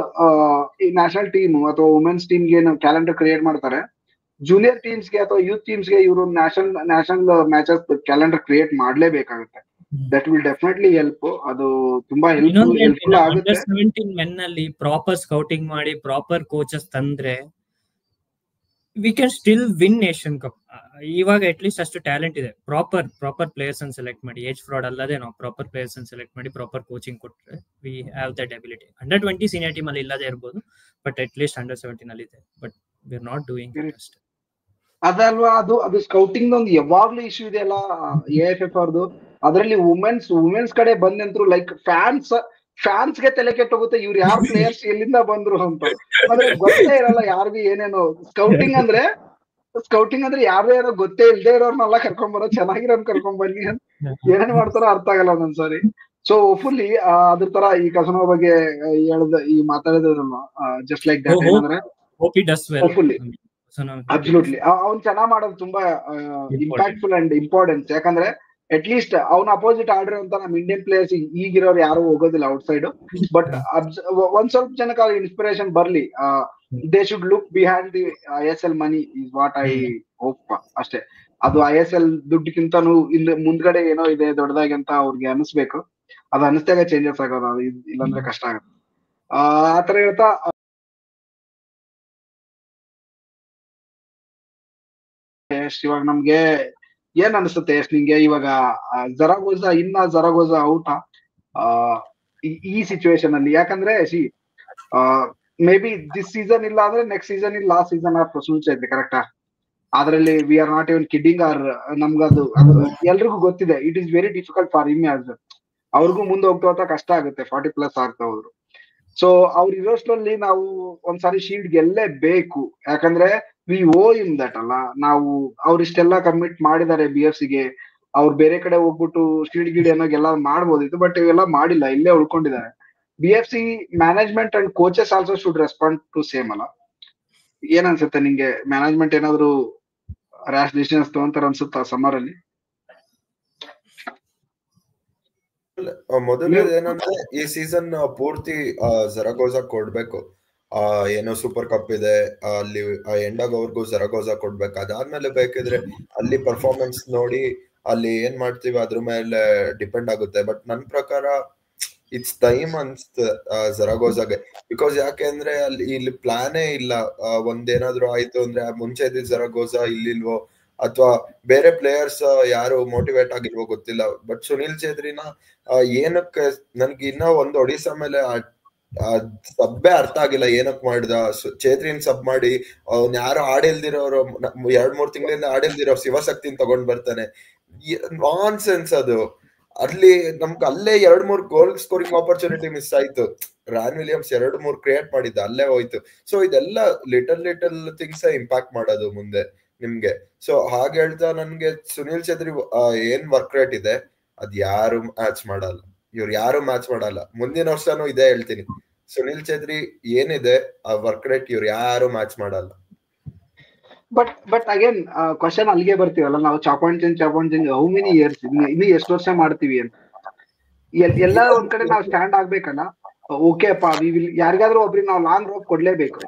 ನ್ಯಾಷನಲ್ ಟೀಮ್ ಅಥವಾ ವುಮೆನ್ಸ್ ಟೀಮ್ಗೆ ಏನು ಕ್ಯಾಲೆಂಡರ್ ಕ್ರಿಯೇಟ್ ಮಾಡ್ತಾರೆ, ಜೂನಿಯರ್ ಟೀಮ್ಸ್ಗೆ ಅಥವಾ ಯೂತ್ ಟೀಮ್ಸ್ಗೆ ಇವರು ನ್ಯಾಷನಲ್ ಮ್ಯಾಚಸ್ ಕ್ಯಾಲೆಂಡರ್ ಕ್ರಿಯೇಟ್ ಮಾಡ್ಲೇಬೇಕಾಗುತ್ತೆ. That will definitely help. ಅದು ತುಂಬಾ ಹೆಲ್ಪ್ಫುಲ್ ಆಗುತ್ತೆ. ಅಂಡರ್-17 ಮೆನ್ ಅಲ್ಲಿ ಪ್ರಾಪರ್ ಸ್ಕೌಟಿಂಗ್ ಮಾಡಿ ಪ್ರಾಪರ್ ಕೋಚಸ್ ತಂದ್ರೆ we can still win nation cup. ಇವಾಗ ಅಟ್ಲೀಸ್ಟ್ ಅಷ್ಟು ಟ್ಯಾಲೆಂಟ್ ಇದೆ. ಪ್ರಾಪರ್ ಪ್ಲೇಯರ್ಸ್ ಅನ್ನು ಸೆಲೆಕ್ಟ್ ಮಾಡಿ, ಏಜ್ ಫ್ರಾಡ್ ಅಲ್ಲದೆ ನಾವು ಪ್ರಾಪರ್ ಪ್ಲೇಯರ್ಸ್ ಅನ್ನು ಸೆಲೆಕ್ಟ್ ಮಾಡಿ ಪ್ರಾಪರ್ ಕೋಚಿಂಗ್ ಕೊಟ್ರೆ we have that ability. Under twenty senior team ಅಲ್ಲಿ ಇಲ್ಲದೆ ಇರಬಹುದು, ಬಟ್ ಅಟ್ಲೀಸ್ಟ್ ಅಂಡರ್-17 ಅಲ್ಲಿ ಇದೆ. But we are not doing it ಅಷ್ಟೇ. ಅದಲ್ವಾ, ಅದು ಸ್ಕೌಟಿಂಗ್ ಒಂದು ಯಾವಾಗ್ಲೂ ಇಶ್ಯೂ ಇದೆ ಅಲ್ಲ AFF ಅವ್ರದ್ದು. ಅದರಲ್ಲಿ ವುಮೆನ್ಸ್ ಕಡೆ ಬಂದಂತ್ರು ಲೈಕ್ ಫ್ಯಾನ್ಸ್ಗೆ ತಲೆ ಕೆಟ್ಟೋಗುತ್ತೆ, ಇವ್ರು ಯಾರು ಪ್ಲೇಯರ್ಸ್ ಎಲ್ಲಿಂದ ಬಂದ್ರು ಅಂತ. ಅಂದ್ರೆ ಗೊತ್ತೇ ಇರಲ್ಲ ಯಾರಿಗೂ ಏನೇನು. ಸ್ಕೌಟಿಂಗ್ ಅಂದ್ರೆ ಯಾರು ಏನೋ ಗೊತ್ತೇ ಇಲ್ದೇ ಇರೋರ್ನೆಲ್ಲ ಕರ್ಕೊಂಡ್ ಚೆನ್ನಾಗಿರೋನ್ ಕರ್ಕೊಂಡ್ ಬನ್ನಿ ಅಂತ ಏನೇನ್ ಮಾಡ್ತಾರೋ ಅರ್ಥ ಆಗಲ್ಲ ಒಂದೊಂದ್ಸಾರಿ. ಸೊ ಫುಲ್ಲಿ ಅದ್ರ ತರ ಈ ಕಸನೋ ಬಗ್ಗೆ ಮಾತಾಡಿದ್ರಲ್ಲ, ಜಸ್ಟ್ ಲೈಕ್ ದಟ್ ಏನಂದ್ರೆ ಫುಲ್ಲಿ ಅಬ್ಸಲ್ಯೂಟ್ಲಿ ಅವ್ನ್ ಚೆನ್ನಾಗ್ ಮಾಡೋದು ತುಂಬಾ ಇಂಪ್ಯಾಕ್ಟ್ಫುಲ್ ಅಂಡ್ ಇಂಪಾರ್ಟೆಂಟ್. ಯಾಕಂದ್ರೆ ಅಟ್ ಲೀಸ್ಟ್ ಅವ್ನ ಅಪೋಸಿಟ್ ಆಡಿರೋಂತ ನಮ್ ಇಂಡಿಯನ್ ಪ್ಲೇಯರ್ಸ್ ಈಗಿರೋರು ಯಾರು ಹೋಗೋದಿಲ್ಲ ಔಟ್ ಸೈಡ್. ಬಟ್ ಒಂದ್ ಸ್ವಲ್ಪ ಜನಕ್ಕೆ ಇನ್ಸ್ಪಿರೇಷನ್ ಬರ್ಲಿ. They should look behind the ISL money is what I hope ಅಷ್ಟೇ. ಅದು ISL ದುಡ್ಡಿಗಿಂತನೂ ಇಲ್ಲಿ ಮುಂದ್ಗಡೆ ಏನೋ ಇದೆ ದೊಡ್ಡದಾಗಿ ಅಂತ ಅವ್ರಿಗೆ ಅನಿಸ್ಬೇಕು. ಅದು ಅನಿಸ್ದಾಗ ಚೇಂಜಸ್ ಆಗೋದು, ಅದು ಇಲ್ಲಾಂದ್ರೆ ಕಷ್ಟ ಆಗುತ್ತೆ. ಆತರ ಹೇಳ್ತಾ ಇವಾಗ ನಮ್ಗೆ ಏನ್ ಅನ್ಸುತ್ತೆ ಯಶ್ ನಿಂಗೆ ಇವಾಗ ಜರಾಗೋಜಾ ಔಟ್ ಈ ಸಿಚುವೇಶನ್ ಅಲ್ಲಿ? ಯಾಕಂದ್ರೆ ಮೇ ಬಿ ದಿಸ್ ಸೀಸನ್ ಇಲ್ಲ ಅಂದ್ರೆ ನೆಕ್ಸ್ಟ್ ಸೀಸನ್ ಇಲ್ಲ, ಲಾಸ್ಟ್ ಸೀಸನ್ ಸುಳ್ಚೈತೆ ಕರೆಕ್ಟಾ? ಅದ್ರಲ್ಲಿ we are not even kidding or ನಮ್ಗದು ಎಲ್ರಿಗೂ ಗೊತ್ತಿದೆ. It is very difficult for him as ಅವ್ರಿಗೂ ಮುಂದೆ ಹೋಗ್ತಾ ಕಷ್ಟ ಆಗುತ್ತೆ 40+ ಆಗ್ತಾ ಹೋದ್ರು. ಸೊ ಅವ್ರು ಇರೋಷ್ಟ್ರಲ್ಲಿ ನಾವು ಒಂದ್ಸಾರಿ ಶೀಲ್ಡ್ ಗೆಲ್ಲೇಬೇಕು, ಯಾಕಂದ್ರೆ ವಿ ಓ ಇನ್ ದಟ್ ಅಲ್ಲ. ನಾವು ಅವ್ರಿಷ್ಟೆಲ್ಲ ಕಮಿಟ್ ಮಾಡಿದ್ದಾರೆ BFCಗೆ, ಅವ್ರು ಬೇರೆ ಕಡೆ ಹೋಗ್ಬಿಟ್ಟು ಶೀಲ್ಡ್ ಗೀಡ್ ಏನೋಗೆಲ್ಲ ಮಾಡ್ಬೋದಿತ್ತು, ಬಟ್ ಇವೆಲ್ಲ ಮಾಡಿಲ್ಲ, ಇಲ್ಲೇ ಉಳ್ಕೊಂಡಿದ್ದಾರೆ. BFC management and coaches also should respond to same ಅಲ್ಲ? ಏನ್ ಅನ್ಸುತ್ತೆ ನಿಂಗೆ? ಮ್ಯಾನೇಜ್ಮೆಂಟ್ ಏನಾದ್ರು ರ್ಯಾಶ್ ಡಿಸಿಷನ್ಸ್ ತಗೊಂತಾರ ಅನ್ಸುತ್ತಾ ಸಮ್ಮರ್ ಅಲ್ಲಿ? ಮೊದಲನೇದು ಏನಂದ್ರೆ ಈ ಸೀಸನ್ ಪೂರ್ತಿ ಜರಗೋಜಾ ಕೊಡ್ಬೇಕು. ಏನೋ ಸೂಪರ್ ಕಪ್ ಇದೆ ಅಲ್ಲಿ, ಎಂಡ್ ಆಗೋವರೆಗೂ ಜರಗೋಜಾ ಕೊಡ್ಬೇಕು. ಅದಾದ್ಮೇಲೆ ಬೇಕಿದ್ರೆ ಅಲ್ಲಿ ಪರ್ಫಾರ್ಮೆನ್ಸ್ ನೋಡಿ ಅಲ್ಲಿ ಏನ್ ಮಾಡ್ತೀವಿ ಅದ್ರ ಮೇಲೆ ಡಿಪೆಂಡ್ ಆಗುತ್ತೆ. ಬಟ್ ನನ್ ಪ್ರಕಾರ ಇಟ್ಸ್ ಟೈಮ್ ಅನ್ಸ್ತ ಜರಗೋಜಾಗೆ. ಬಿಕಾಸ್ ಯಾಕೆಂದ್ರೆ ಇಲ್ಲಿ ಪ್ಲಾನೇ ಇಲ್ಲ. ಒಂದೇನಾದ್ರು ಆಯ್ತು ಅಂದ್ರೆ ಮುಂಚೆ ಇದ್ದಿದ್ ಜರಗೋಜಾ ಇಲ್ಲಿಲ್ವೋ, ಅಥವಾ ಬೇರೆ ಪ್ಲೇಯರ್ಸ್ ಯಾರು ಮೋಟಿವೇಟ್ ಆಗಿಲ್ವೋ ಗೊತ್ತಿಲ್ಲ. ಬಟ್ ಸುನಿಲ್ ಛೇತ್ರಿನ ಏನಕ್ಕೆ ನನ್ಗೆ ಇನ್ನ ಒಂದು ಒಡಿಶಾ ಮೇಲೆ ಸಬ್ಬೆ ಅರ್ಥ ಆಗಿಲ್ಲ. ಏನಕ್ ಮಾಡ್ದ ಛೇತ್ರಿನ್ ಸಬ್ ಮಾಡಿ, ಅವ್ನ್ ಯಾರು ಆಡಿಲ್ದಿರೋರು 2-3 ತಿಂಗಳಿಂದ ಆಡಿಲ್ದಿರೋ ಶಿವಶಕ್ತಿನ್ ತಗೊಂಡ್ ಬರ್ತಾನೆ. ನಾನ್ ಸೆನ್ಸ್ ಅದು. ಅಲ್ಲಿ ನಮ್ಗೆ ಅಲ್ಲೇ 2-3 ಗೋಲ್ ಸ್ಕೋರಿಂಗ್ ಆಪರ್ಚುನಿಟಿ ಮಿಸ್ ಆಯ್ತು. ರಾನ್ ವಿಲಿಯಮ್ಸ್ 2-3 ಕ್ರಿಯೇಟ್ ಮಾಡಿದ್ದ, ಅಲ್ಲೇ ಹೋಯ್ತು. ಸೊ ಇದೆಲ್ಲ ಲಿಟಲ್ ಥಿಂಗ್ಸ್ ಇಂಪ್ಯಾಕ್ಟ್ ಮಾಡೋದು ಮುಂದೆ ನಿಮ್ಗೆ. ಸೊ ಹಾಗೆ ಹೇಳ್ತಾ ನನ್ಗೆ ಸುನಿಲ್ ಛೇತ್ರಿ ಏನ್ ವರ್ಕ್ ರೇಟ್ ಇದೆ ಅದ್ ಯಾರು ಮ್ಯಾಚ್ ಮಾಡಲ್ಲ. ಇವ್ರು ಯಾರು ಮ್ಯಾಚ್ ಮಾಡಲ್ಲ. ಮುಂದಿನ ವರ್ಷನೂ ಇದೇ ಹೇಳ್ತೀನಿ, ಸುನಿಲ್ ಛೇತ್ರಿ ಏನಿದೆ ಆ ವರ್ಕ್ ರೇಟ್ ಇವ್ರು ಯಾರು ಮ್ಯಾಚ್ ಮಾಡಲ್ಲ. ಬಟ್ ಅಗೇನ್ ಕ್ವಶನ್ ಅಲ್ಲಿಗೆ ಬರ್ತೀವಲ್ಲ ನಾವು, ಚಾಪಾಂಡ್ ಚೇಂಜ್ ಹೌ ಮೆನಿ ಇಯರ್ಸ್, ಇನ್ನು ಎಷ್ಟು ವರ್ಷ ಮಾಡ್ತೀವಿ ಅಂತ. ಎಲ್ಲ ಒಂದ್ ಕಡೆ ನಾವು ಸ್ಟ್ಯಾಂಡ್ ಆಗ್ಬೇಕಲ್ಲ. ಓಕೆ ಅಪ್ಪ, ಯಾರಿಗಾದ್ರೂ ಒಬ್ರಿಗೆ ನಾವು ಲಾಂಗ್ ರೋಪ್ ಕೊಡ್ಲೇಬೇಕು.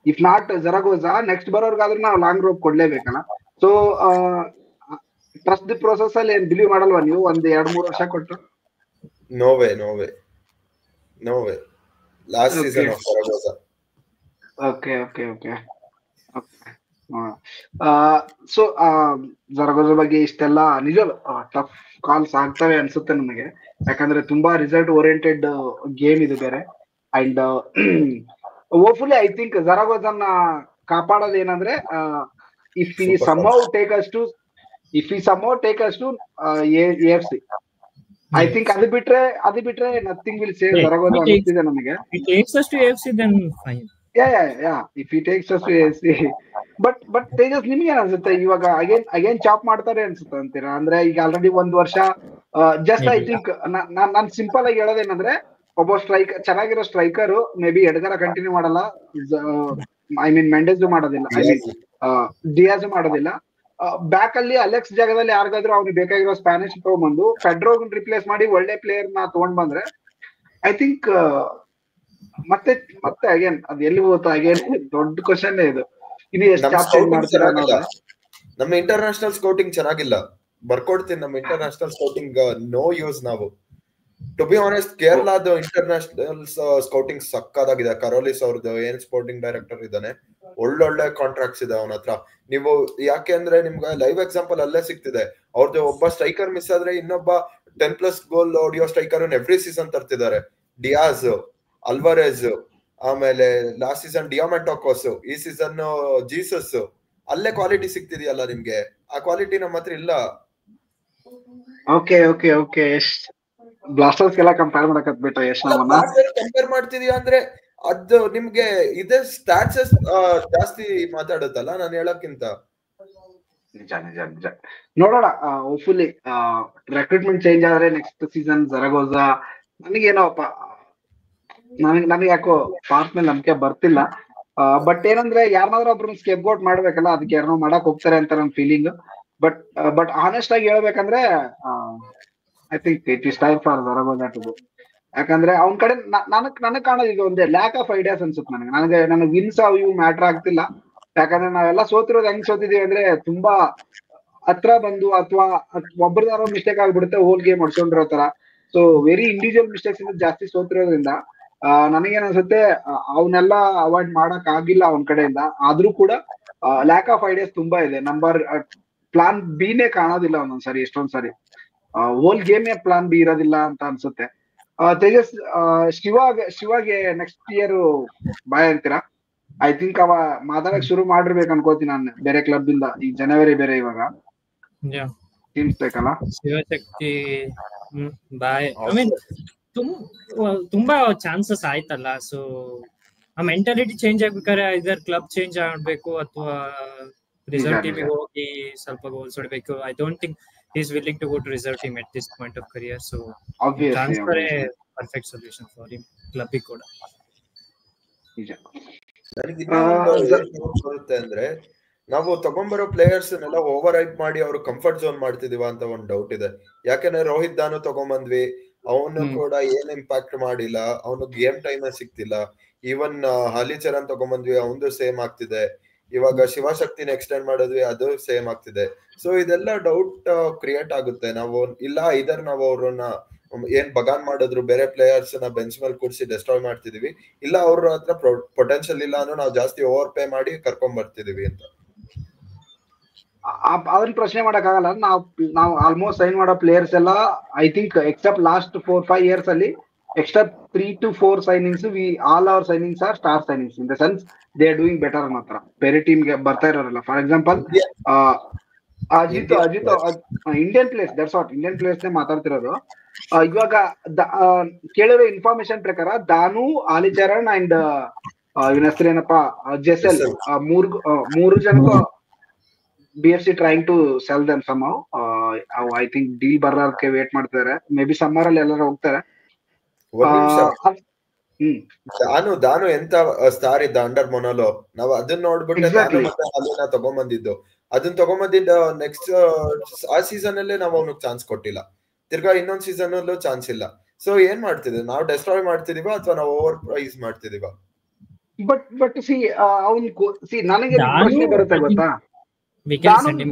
ಇಫ್ ನಾಟ್ ಜರಗೋಜಾ, ನೆಕ್ಸ್ಟ್ ಬರೋರ್ಗಾದ್ರೂ ನಾವು ಲಾಂಗ್ ರೋಪ್ ಕೊಡ್ಲೇಬೇಕಲ್ಲ. ಸೊ ಟ್ರಸ್ಟ್ ದಿ ಪ್ರೋಸೆಸ್ ಅಲ್ಲಿ ಏನ್ ಬಿಲೀವ್ ಮಾಡಲ್ವಾ ನೀವು? 1-2-3 ವರ್ಷ ಕೊಟ್ಟು? No way last season of Zaragoza. Okay. So Zaragoza ಬಗ್ಗೆ ಇಷ್ಟೆಲ್ಲ ನಿಜ ಟಫ್ ಕಾಲ್ಸ್ ಆಗ್ತವೆ ಅನ್ಸುತ್ತೆ ನನಗೆ. ಯಾಕಂದ್ರೆ ತುಂಬಾ ರಿಸಲ್ಟ್ ಓರಿಯೆಂಟೆಡ್ ಗೇಮ್ ಇದು ಬೇರೆ. ಅಂಡ್ ಹೋಪ್ಫುಲಿ ಐ ಥಿಂಕ್ ಜರಗೋಜಾನ ಕಾಪಾಡೋದು ಏನಂದ್ರೆ, ಇಫ್ ಈ somehow take us to AFC, I think ಅದು ಬಿಟ್ರೆ ನಥಿಂಗ್ ವಿಲ್ ಸೇವ್ ಜರಗೋಜಾ ಅನಿಸ್ತಿದೆ ನನಗೆ. If he takes us to AFC. But Tejas, ನಿಮ್ಗೆ ಏನ್ ಅನ್ಸುತ್ತೆ ಇವಾಗ? ಅಗೇನ್ ಚಾಪ್ ಮಾಡ್ತಾರೆ ಅನ್ಸುತ್ತೆ ಅಂತೀರಾ? ಅಂದ್ರೆ ಈಗ ಆಲ್ರೆಡಿ 1 ವರ್ಷ just I think non simple ಆಗಿ ಹೇಳೋದೇನಂದ್ರೆ, ಒಬ್ಬ ಚೆನ್ನಾಗಿರೋ ಸ್ಟ್ರೈಕರ್ ಮೇ ಬಿ ಎಡ್ಗರ ಕಂಟಿನ್ಯೂ ಮಾಡಲ್ಲ, ಐ ಮೀನ್ ಮೆಂಡೆಸ್ ಮಾಡೋದಿಲ್ಲ, ಐ ಮೀನ್ ಡಿಯಾಜ್ ಮಾಡೋದಿಲ್ಲ. ಬ್ಯಾಕ್ ಅಲ್ಲಿ ಅಲೆಕ್ಸ್ ಜಾಗದಲ್ಲಿ ಯಾರಿಗಾದ್ರೂ ಅವ್ನಿಗೆ ಬೇಕಾಗಿರೋ ಸ್ಪ್ಯಾನಿಷ್ ತಗೊಂಡ್ಬಂದು ಫೆಡ್ರೋಗ್ ರಿಪ್ಲೇಸ್ ಮಾಡಿ ಒಳ್ಳೆ ಪ್ಲೇಯರ್ ನ ತಗೊಂಡ್ ಬಂದ್ರೆ ಐ ಥಿಂಕ್ ಮತ್ತೆ ಅಗೇನ್ ಅದ್ ಎಲ್ಲಿ ಹೋಗುತ್ತೋ ಅಗೇನ್ ದೊಡ್ಡ ಕ್ವಶನ್ ಇದು. ಇದು ಎಷ್ಟು ಮಾಡ್ತೀರಾ? ನಮ್ಮ ಇಂಟರ್ನ್ಯಾಷನಲ್ ಸ್ಕೌಟಿಂಗ್ ಚೆನ್ನಾಗಿಲ್ಲ. ಬರ್ಕೊಡ್ತೀನಿ, ನಮ್ಮ ಇಂಟರ್ನ್ಯಾಷನಲ್ ಸ್ಕೌಟಿಂಗ್ ನೋ ಯೂಸ್. ನಾವು ಟು ಬಿ ಆನೆಸ್ಟ್ ಕೇರಳದ ಇಂಟರ್ನ್ಯಾಷನಲ್ ಸ್ಕೌಟಿಂಗ್ ಸಕ್ಕದಾಗಿದೆ. ಕರೋಲಿಸ್ ಅವ್ರದ್ದು ಏನ್ ಸ್ಪೋರ್ಟಿಂಗ್ ಡೈರೆಕ್ಟರ್ ಇದ್ದಾನೆ, ಒಳ್ಳೊಳ್ಳೆ ಕಾಂಟ್ರಾಕ್ಟ್ಸ್ ಇದೆ ಅವನ ಹತ್ರ. ನೀವು ಯಾಕೆ ಅಂದ್ರೆ ನಿಮ್ಗೆ ಲೈವ್ ಎಕ್ಸಾಂಪಲ್ ಅಲ್ಲೇ ಸಿಗ್ತಿದೆ. ಅವ್ರದ್ದು ಒಬ್ಬ ಸ್ಟ್ರೈಕರ್ ಮಿಸ್ ಆದ್ರೆ ಇನ್ನೊಬ್ಬ 10+ ಗೋಲ್ ಹೊಡಿಯೋ ಸ್ಟ್ರೈಕರ್ ಎವ್ರಿ ಸೀಸನ್ ತರ್ತಿದ್ದಾರೆ. ಡಿಯಾಜ್, ಅಲ್ವಾರೆಜ್, ಆಮೇಲೆ ಲಾಸ್ಟ್ ಸೀಸನ್ ಡಿಯಾಮೆಂಟೋಕೋಸ್, ಈ ಸೀಸನ್ ಜೀಸಸ್. ಅಲ್ಲೇ ಕ್ವಾಲಿಟಿ ಸಿಗ್ತಿದೆಯಲ್ಲ ನಿಮ್ಗೆ. ಆ ಕ್ವಾಲಿಟಿ ನಮ್ಮ ಹತ್ರ ಇಲ್ಲ. ಓಕೆ ಬ್ಲಾಸ್ಟರ್ಸ್ ಎಲ್ಲ ಕಂಪೇರ್ ಮಾಡಕತ್ ಬಿಟ್ರೆ ಕಂಪೇರ್ ಮಾಡ್ತಿದೀಯ ಅಂದ್ರೆ ಅದು ನಿಮ್ಗೆ ಇದೇ ಸ್ಟ್ಯಾಟ್ಸ್ ಜಾಸ್ತಿ ಮಾತಾಡುತ್ತಲ್ಲ ನಾನು ಹೇಳಕ್ಕಿಂತ. ನಿಜ ನೋಡೋಣ. ಹೋಪ್ಫುಲಿ ರೆಕ್ರೂಟ್ಮೆಂಟ್ ಚೇಂಜ್ ಆದ್ರೆ ನೆಕ್ಸ್ಟ್ ಸೀಸನ್ ಜರಗೋಜಾ ನನಗೇನೋಪ್ಪ, ನನಗೆ ಯಾಕೋ ಪಾರ್ಟ್ ಮೇಲೆ ನಂಬಿಕೆ ಬರ್ತಿಲ್ಲ. ಬಟ್ ಏನಂದ್ರೆ ಯಾರನ್ನಾದ್ರೂ ಒಬ್ರು ಸ್ಕೇಪ್ ಔಟ್ ಮಾಡ್ಬೇಕಲ್ಲ, ಅದಕ್ಕೆ ಯಾರನ್ನೋ ಮಾಡಕ್ ಹೋಗ್ತಾರೆ ಅಂತ ನನ್ ಫೀಲಿಂಗ್. ಬಟ್ ಆನೆಸ್ಟ್ ಆಗಿ ಹೇಳ್ಬೇಕಂದ್ರೆ I think it is time for Zaragoza to go. ಯಾಕಂದ್ರೆ ಅವ್ನ ಕಡೆ ನನಗ್ ಕಾಣೋದು ಇದು ಒಂದೇ ಲ್ಯಾಕ್ ಆಫ್ ಐಡಿಯಾಸ್ ಅನ್ಸುತ್ತೆ ನನಗೆ ವಿನ್ಸ್ ಇವು ಮ್ಯಾಟರ್ ಆಗ್ತಿಲ್ಲ. ಯಾಕಂದ್ರೆ ನಾವೆಲ್ಲ ಸೋತಿರೋದು ಹೆಂಗ್ ಸೋತಿದೀವಿ ಅಂದ್ರೆ ತುಂಬಾ ಹತ್ರ ಬಂದು, ಅಥವಾ ಒಬ್ಬರದಾರೋ ಮಿಸ್ಟೇಕ್ ಆಗ್ಬಿಡುತ್ತೆ ಹೋಲ್ ಗೇಮ್ ಹೊಡ್ಕೊಂಡಿರೋ ತರ. ಸೊ ವೆರಿ ಇಂಡಿವಿಜುವಲ್ ಮಿಸ್ಟೇಕ್ಸ್ ಇಂದ ಜಾಸ್ತಿ ಸೋತಿರೋದ್ರಿಂದ ನನಗೇನ್ ಅನ್ಸುತ್ತೆ ಅವನ್ನೆಲ್ಲ ಅವಾಯ್ಡ್ ಮಾಡಕ್ ಆಗಿಲ್ಲ ಅವನ ಕಡೆಯಿಂದ. ಆದ್ರೂ ಕೂಡ ಲ್ಯಾಕ್ ಆಫ್ ಐಡಿಯಾಸ್ ತುಂಬಾ ಇದೆ. ನಂಬರ್ ಪ್ಲಾನ್ ಬಿನೇ ಕಾಣೋದಿಲ್ಲ ಒಂದೊಂದ್ಸರಿ, ಎಷ್ಟೊಂದ್ ಸರಿ ಹೋಲ್ ಗೇಮೇ ಪ್ಲಾನ್ ಬಿ ಇರೋದಿಲ್ಲ ಅಂತ ಅನ್ಸುತ್ತೆ. ತೇಜಸ್, ಶಿವಾಗೆ ನೆಕ್ಸ್ಟ್ ಇಯರ್ ಬಾಯ್ ಅಂತೀರಾ? ಐ ಥಿಂಕ್ ಅವ ಮಾತಾಡಕ್ ಶುರು ಮಾಡಿರ್ಬೇಕು ಅನ್ಕೋತೀನಿ ನಾನು, ಬೇರೆ ಕ್ಲಬ್ ಇಂದ. ಈ ಜನವರಿ ಬೇರೆ ಇವಾಗ ಟೀಮ್ಸ್ ಬೇಕಲ್ಲ. ಶಿವಶಕ್ತಿ ಬಾಯ್, ಐ ಮೀನ್ ತುಂಬಾ ಚಾನ್ಸಸ್ ಆಯ್ತಲ್ಲ. ಸೊ ಆ ಮೆಂಟಾಲಿಟಿ ಚೇಂಜ್ ಆಗ್ಬೇಕಾದ್ರೆ ಇದರ್ ಕ್ಲಬ್ ಚೇಂಜ್ ಆಗ್ಬೇಕು ಅಥವಾ ರಿಸರ್ವ್ ಟೀಮ್ ಹೋಗಿ ಸ್ವಲ್ಪ ಗೋಲ್ಸ್ ಹೊಡಬೇಕು. I don't think he is willing to go to reserve team at this point of career. So transfer a perfect solution for him club ಕೂಡ. ಬರುತ್ತೆ ಅಂದ್ರೆ ನಾವು ತಗೊಂಡ್ಬರೋ ಪ್ಲೇಯರ್ಸ್ ನೆಲ್ಲ ಓವರ್ ಹೈಪ್ ಮಾಡಿ ಅವ್ರು ಕಂಫರ್ಟ್ ಝೋನ್ ಮಾಡ್ತಿದೀವ ಅಂತ ಒಂದ್ ಡೌಟ್ ಇದೆ. ಯಾಕಂದ್ರೆ ರೋಹಿತ್ ದಾನು ತಗೊಂಡ್ಬಂದ್ವಿ, ಅವನು ಕೂಡ ಏನ್ ಇಂಪ್ಯಾಕ್ಟ್ ಮಾಡಿಲ್ಲ, ಅವನು ಗೇಮ್ ಟೈಮ್ ಸಿಗ್ತಿಲ್ಲ. ಈವನ್ ಹಾಲಿಚರನ್ ತಗೊಂಡ್ಬಂದ್ವಿ, ಅವನು ಸೇಮ್ ಆಗ್ತಿದೆ. ಇವಾಗ ಶಿವಶಕ್ತಿನ ಎಕ್ಸ್ಟೆಂಡ್ ಮಾಡಿದ್ವಿ, ಅದು ಸೇಮ್ ಆಗ್ತಿದೆ. ಸೊ ಇದೆಲ್ಲ ಡೌಟ್ ಕ್ರಿಯೇಟ್ ಆಗುತ್ತೆ. ನಾವು ಇಲ್ಲ ಇದರ್ ನಾವು ಅವ್ರನ್ನ ಏನ್ ಬಗಾನ್ ಮಾಡಿದ್ರು ಬೇರೆ ಪ್ಲೇಯರ್ಸ್ ನ ಬೆಂಚ್ ಮೇಲೆ ಕೂರಿಸಿ ಡೆಸ್ಟ್ರಾಯ್ ಮಾಡ್ತಿದೀವಿ, ಇಲ್ಲ ಅವ್ರ ಹತ್ರ ಪೊಟೆನ್ಶಿಯಲ್ ಇಲ್ಲ ಅಂದ್ರೆ ನಾವು ಜಾಸ್ತಿ ಓವರ್ ಪೇ ಮಾಡಿ ಕರ್ಕೊಂಡ್ ಬರ್ತಿದೀವಿ ಅಂತ. ಅದನ್ನ ಪ್ರಶ್ನೆ ಮಾಡಕ್ ಆಗಲ್ಲ. ನಾವು ಆಲ್ಮೋಸ್ಟ್ ಸೈನ್ ಮಾಡೋ ಪ್ಲೇಯರ್ಸ್ ಎಲ್ಲ I think except last 4-5 years ಅಲ್ಲಿ extra 3 to 4 signings, all our signings are star signings, in the sense they are doing better ಮಾತ್ರ ಬೇರೆ ಟೀಮ್ ಗೆ ಬರ್ತಾ ಇರೋರಲ್ಲ. For example Ajith Indian players, that's what Indian players ನೇ ಮಾತಾಡ್ತಿರೋದು. ಇವಾಗ ಕೇಳಿರೋ ಇನ್ಫಾರ್ಮೇಶನ್ ಪ್ರಕಾರ ದಾನು, ಆಲಿಚರಣ್ ಅಂಡ್ ಇವನ ಹೆಸರೇನಪ್ಪ ಜೆಸೆಲ್, ಮೂರು ಜನಕ್ಕೂ BFC trying to sell them somehow. I think deal ಬರೋದಕ್ಕೆ ವೇಟ್ ಮಾಡ್ತಿದ್ದಾರೆ. ಮೇ ಬಿ ಸಮ್ಮರ್ ಅಲ್ಲಿ ಎಲ್ಲರೂ ಹೋಗ್ತಾರೆ. ದಾನು ಎಂತ ಸ್ಟಾರ್ ಇದ್ದ ಅಂಡರ್ ಮೊನೋಲೋ. ನಾವು ಅದನ್ನ ನೋಡ್ಬಿಟ್ಟು ಅಲ್ಲಿನ ತಗೊಂಬಂದಿದ್ದು. ಅದನ್ನ ತಗೊಂಬಂದಿದ್ದ ನೆಕ್ಸ್ಟ್ ಆ ಸೀಸನ್ ಅಲ್ಲೇ ನಾವು ಅವ್ನಿಗೆ ಚಾನ್ಸ್ ಕೊಟ್ಟಿಲ್ಲ. ತಿರ್ಗಾ ಇನ್ನೊಂದ್ ಸೀಸನ್ ಅಲ್ಲೂ ಚಾನ್ಸ್ ಇಲ್ಲ. ಸೊ ಏನ್ ಮಾಡ್ತಿದ್ವಿ ನಾವು? ಡೆಸ್ಟ್ರಾಯ್ ಮಾಡ್ತಿದೀವ ಅಥವಾ ನಾವು ಓವರ್ ಪ್ರೈಸ್ ಮಾಡ್ತಿದೀವ? ಬಟ್ ನನಗೆ ಪ್ರಶ್ನೆ ಬರುತ್ತೆ ಗೊತ್ತಾ,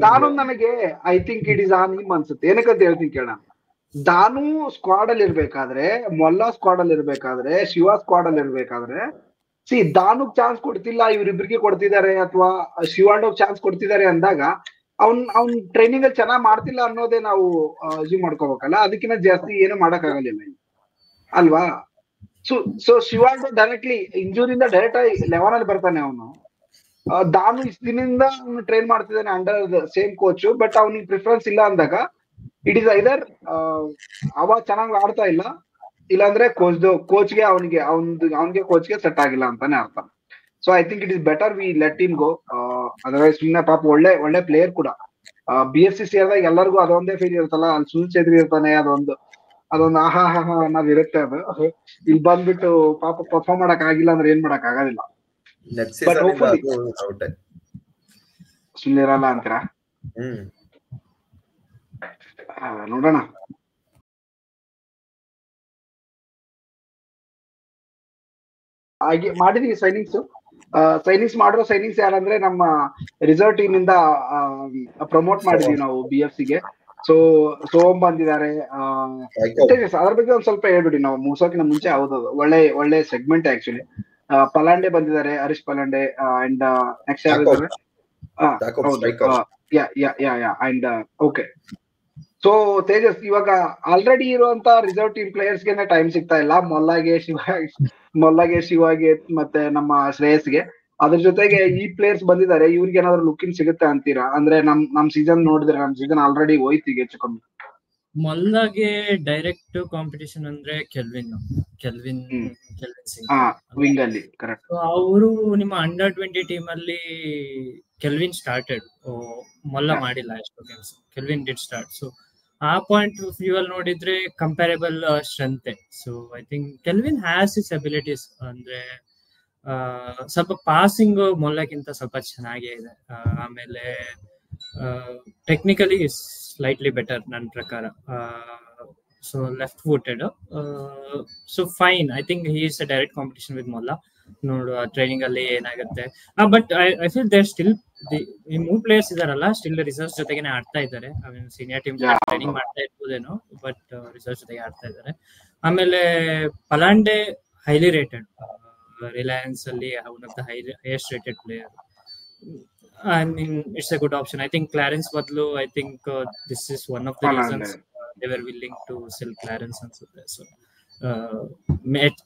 ದಾನು ನನಗೆ I think it is on him ಅನ್ಸುತ್ತೆ. ಏನಕ್ಕಂತ ಹೇಳ್ತೀನಿ ಕೇಳೋಣ. ದಾನು ಸ್ಕ್ವಾಡ್ ಅಲ್ಲಿ ಇರ್ಬೇಕಾದ್ರೆ, ಮೊಲ್ಲಾ ಸ್ಕ್ವಾಡ್ ಅಲ್ಲಿ ಇರ್ಬೇಕಾದ್ರೆ, ಶಿವ ಸ್ಕ್ವಾಡ್ ಅಲ್ಲಿ ಇರ್ಬೇಕಾದ್ರೆ, ದಾನುಗ್ ಚಾನ್ಸ್ ಕೊಡ್ತಿಲ್ಲ, ಇವ್ರಿಬ್ರಿಗೆ ಕೊಡ್ತಿದ್ದಾರೆ, ಅಥವಾ ಶಿವಾಂಡೋಗ್ ಚಾನ್ಸ್ ಕೊಡ್ತಿದ್ದಾರೆ ಅಂದಾಗ ಅವ್ನ್ ಟ್ರೈನಿಂಗ್ ಅಲ್ಲಿ ಚೆನ್ನಾಗ್ ಮಾಡ್ತಿಲ್ಲ ಅನ್ನೋದೇ ನಾವು ಅಸ್ಯೂಮ್ ಮಾಡ್ಕೋಬೇಕಲ್ಲ. ಅದಕ್ಕಿಂತ ಜಾಸ್ತಿ ಏನು ಮಾಡಕ್ ಆಗಲಿಲ್ಲ ಅಲ್ವಾ? ಸೊ ಶಿವಾಂಡೋ ಡೈರೆಕ್ಟ್ಲಿ ಇಂಜೂರಿಯಿಂದ ಡೈರೆಕ್ಟ್ ಆಗಿ 11 ಅಲ್ಲಿ ಬರ್ತಾನೆ ಅವನು. ದಾನು ಇಷ್ಟು ದಿನದಿಂದ ಅವನು ಟ್ರೈನ್ ಮಾಡ್ತಿದ್ದಾನೆ ಅಂಡರ್ ಸೇಮ್ ಕೋಚ್, ಬಟ್ ಅವ್ನಿಗೆ ಪ್ರಿಫರೆನ್ಸ್ ಇಲ್ಲ ಅಂದಾಗ ಇಟ್ ಇಸ್ ಐದರ್ ಅವ ಚೆನ್ನಾಗಿ ಆಡ್ತಾ ಇಲ್ಲ, ಇಲ್ಲಾಂದ್ರೆ ಕೋಚ್ಗೆ ಅವನಿಗೆ ಕೋಚ್ಗೆ ಸೆಟ್ ಆಗಿಲ್ಲ ಅಂತಾನೆ ಅರ್ಥ. So I think it is better we let him go. Otherwise ಸುಮ್ಮನೆ ಪಾಪ ಒಳ್ಳೆ ಪ್ಲೇಯರ್ ಕೂಡ. BFC ಸೇರಿದಾಗ ಎಲ್ಲರಿಗೂ ಅದೊಂದೇ ಫೀಲ್ ಇರುತ್ತಲ್ಲ, ಅಲ್ಲಿ ಸುನಿಲ್ ಚೇತ್ರಿ ಇರ್ತಾನೆ, ಅದೊಂದು ಆಹಾ ಅನ್ನೋದು ಇರುತ್ತೆ. ಅದು ಇಲ್ಲಿ ಬಂದ್ಬಿಟ್ಟು ಪಾಪ ಪರ್ಫಾರ್ಮ್ ಮಾಡಕ್ ಆಗಿಲ್ಲ ಅಂದ್ರೆ ಏನ್ ಮಾಡಕ್ ಆಗೋದಿಲ್ಲ. ಬಟ್ ಹೋಪ್ಫುಲಿ ಸುಮ್ಮನಿರಲ್ಲ ಅಂತೀರಾ? ನೋಡೋಣ. ಹಾಗೆ ಮಾಡಿದೀವಿ ಸೈನಿಂಗ್ಸ್ ಮಾಡಿರೋ ಸೈನಿಂಗ್ಸ್ ಯಾರಂದ್ರೆ ನಮ್ಮ ರಿಸರ್ವ್ ಟೀಮ್ ಇಂದ ಪ್ರಮೋಟ್ ಮಾಡಿದೀವಿ ನಾವು BFC ಗೆ. ಸೋಮ್ ಬಂದಿದ್ದಾರೆ. ಅದ್ರ ಬಗ್ಗೆ ಒಂದ್ ಸ್ವಲ್ಪ ಹೇಳ್ಬಿಡಿ, ನಾವು ಮುಗಿಸೋಕಿನ ಮುಂಚೆ. ಹೌದದು ಒಳ್ಳೆ ಸೆಗ್ಮೆಂಟ್ ಆಕ್ಚುಲಿ. ಪಲಾಂಡೆ ಬಂದಿದ್ದಾರೆ, ಹರೀಶ್ ಪಲಾಂಡೆ. ಅಂಡ್ ನೆಕ್ಸ್ಟ್ ಯಾರು? And okay. ಸೊ ತೇಜಸ್, ಇವಾಗ ಆಲ್ರೆಡಿ ಇರುವಂತ ರಿಸರ್ವ್ ಟೀಮ್ ಪ್ಲೇಯರ್ಸ್ ಗೆ ಟೈಮ್ ಸಿಗ್ತಾ ಇಲ್ಲ. ಮೊಲ್ಲಾಗೆ, ಶಿವಾಗೆ ಮತ್ತೆ ನಮ್ಮ ಶ್ರೇಯಸ್ಗೆ. ಅದ್ರ ಜೊತೆಗೆ ಈ ಪ್ಲೇಯರ್ಸ್ ಬಂದಿದ್ದಾರೆ, ಇವ್ರಿಗೆ ಏನಾದ್ರು ಲುಕಿಂಗ್ ಸಿಗುತ್ತೆ ಅಂತೀರಾ? ಅಂದ್ರೆ ನಮ್ ಸೀಸನ್ ನೋಡಿದ್ರೆ ನಮ್ ಸೀಸನ್ ಆಲ್ರೆಡಿ ಹೋಯ್ತು ಈಗ ಹೆಚ್ಚು ಕಮ್ಮಿ. ಮೊಲ್ಲಾಗೆ ಡೈರೆಕ್ಟ್ ಕಾಂಪಿಟೇಷನ್ ಅಂದ್ರೆ ಕೆಲ್ವಿನ್ ಸಿಂಗ್ ವಿಂಗ್ ಅಲ್ಲಿ. ಕರೆಕ್ಟ್. ಅವರು ನಿಮ್ಮ ಅಂಡರ್ 20 ಟೀಮ್ ಅಲ್ಲಿ ಕೆಲ್ವಿನ್ ಸ್ಟಾರ್ಟೆಡ್, ಮೊಲ್ಲಾ ಮಾಡಿಲ್ಲ ಎಷ್ಟು games. Kelvin did start. So ಆ ಪಾಯಿಂಟ್ ಆಫ್ ವ್ಯೂ ಅಲ್ಲಿ ನೋಡಿದ್ರೆ comparable strength. So I think Kelvin has is abilities. ಅಂದ್ರೆ ಸ್ವಲ್ಪ ಪಾಸಿಂಗ್ ಮೊಲ್ಲಕ್ಕಿಂತ ಸ್ವಲ್ಪ ಚೆನ್ನಾಗೇ ಇದೆ. ಆಮೇಲೆ ಟೆಕ್ನಿಕಲಿ ಸ್ಲೈಟ್ಲಿ ಬೆಟರ್ ನನ್ನ ಪ್ರಕಾರ. So left footed. So fine. I think he is a direct competition with Molla. ನೋಡುವ ಟ್ರೈನಿಂಗ್ ಅಲ್ಲಿ ಏನಾಗುತ್ತೆ. But I feel there still ಈ 3 ಪ್ಲೇಯರ್ಸ್ ಇದಾರಲ್ಲ, ಸ್ಟಿಲ್ ರಿಸರ್ವ್ಸ್ ಜೊತೆಗೆ ಆಡ್ತಾ ಇದ್ದಾರೆ. ಸೀನಿಯರ್ ಟೀಮ್ ಟ್ರೈನಿಂಗ್ ಮಾಡ್ತಾ ಇರ್ಬೋದೇನೋ, ಬಟ್ ರಿಸರ್ವ್ಸ್ ಜೊತೆಗೆ ಆಡ್ತಾ ಇದ್ದಾರೆ. ಆಮೇಲೆ ಪಲಾಂಡೆ ಹೈಲಿ ರೇಟೆಡ್, ರಿಲಯನ್ಸ್ ಅಲ್ಲಿ one of the highest rated player. I mean, it's a good option. I think Clarence Badlu, I think this is one of the reasons they were willing to sell Clarence ಅನ್ಸುತ್ತೆ. So,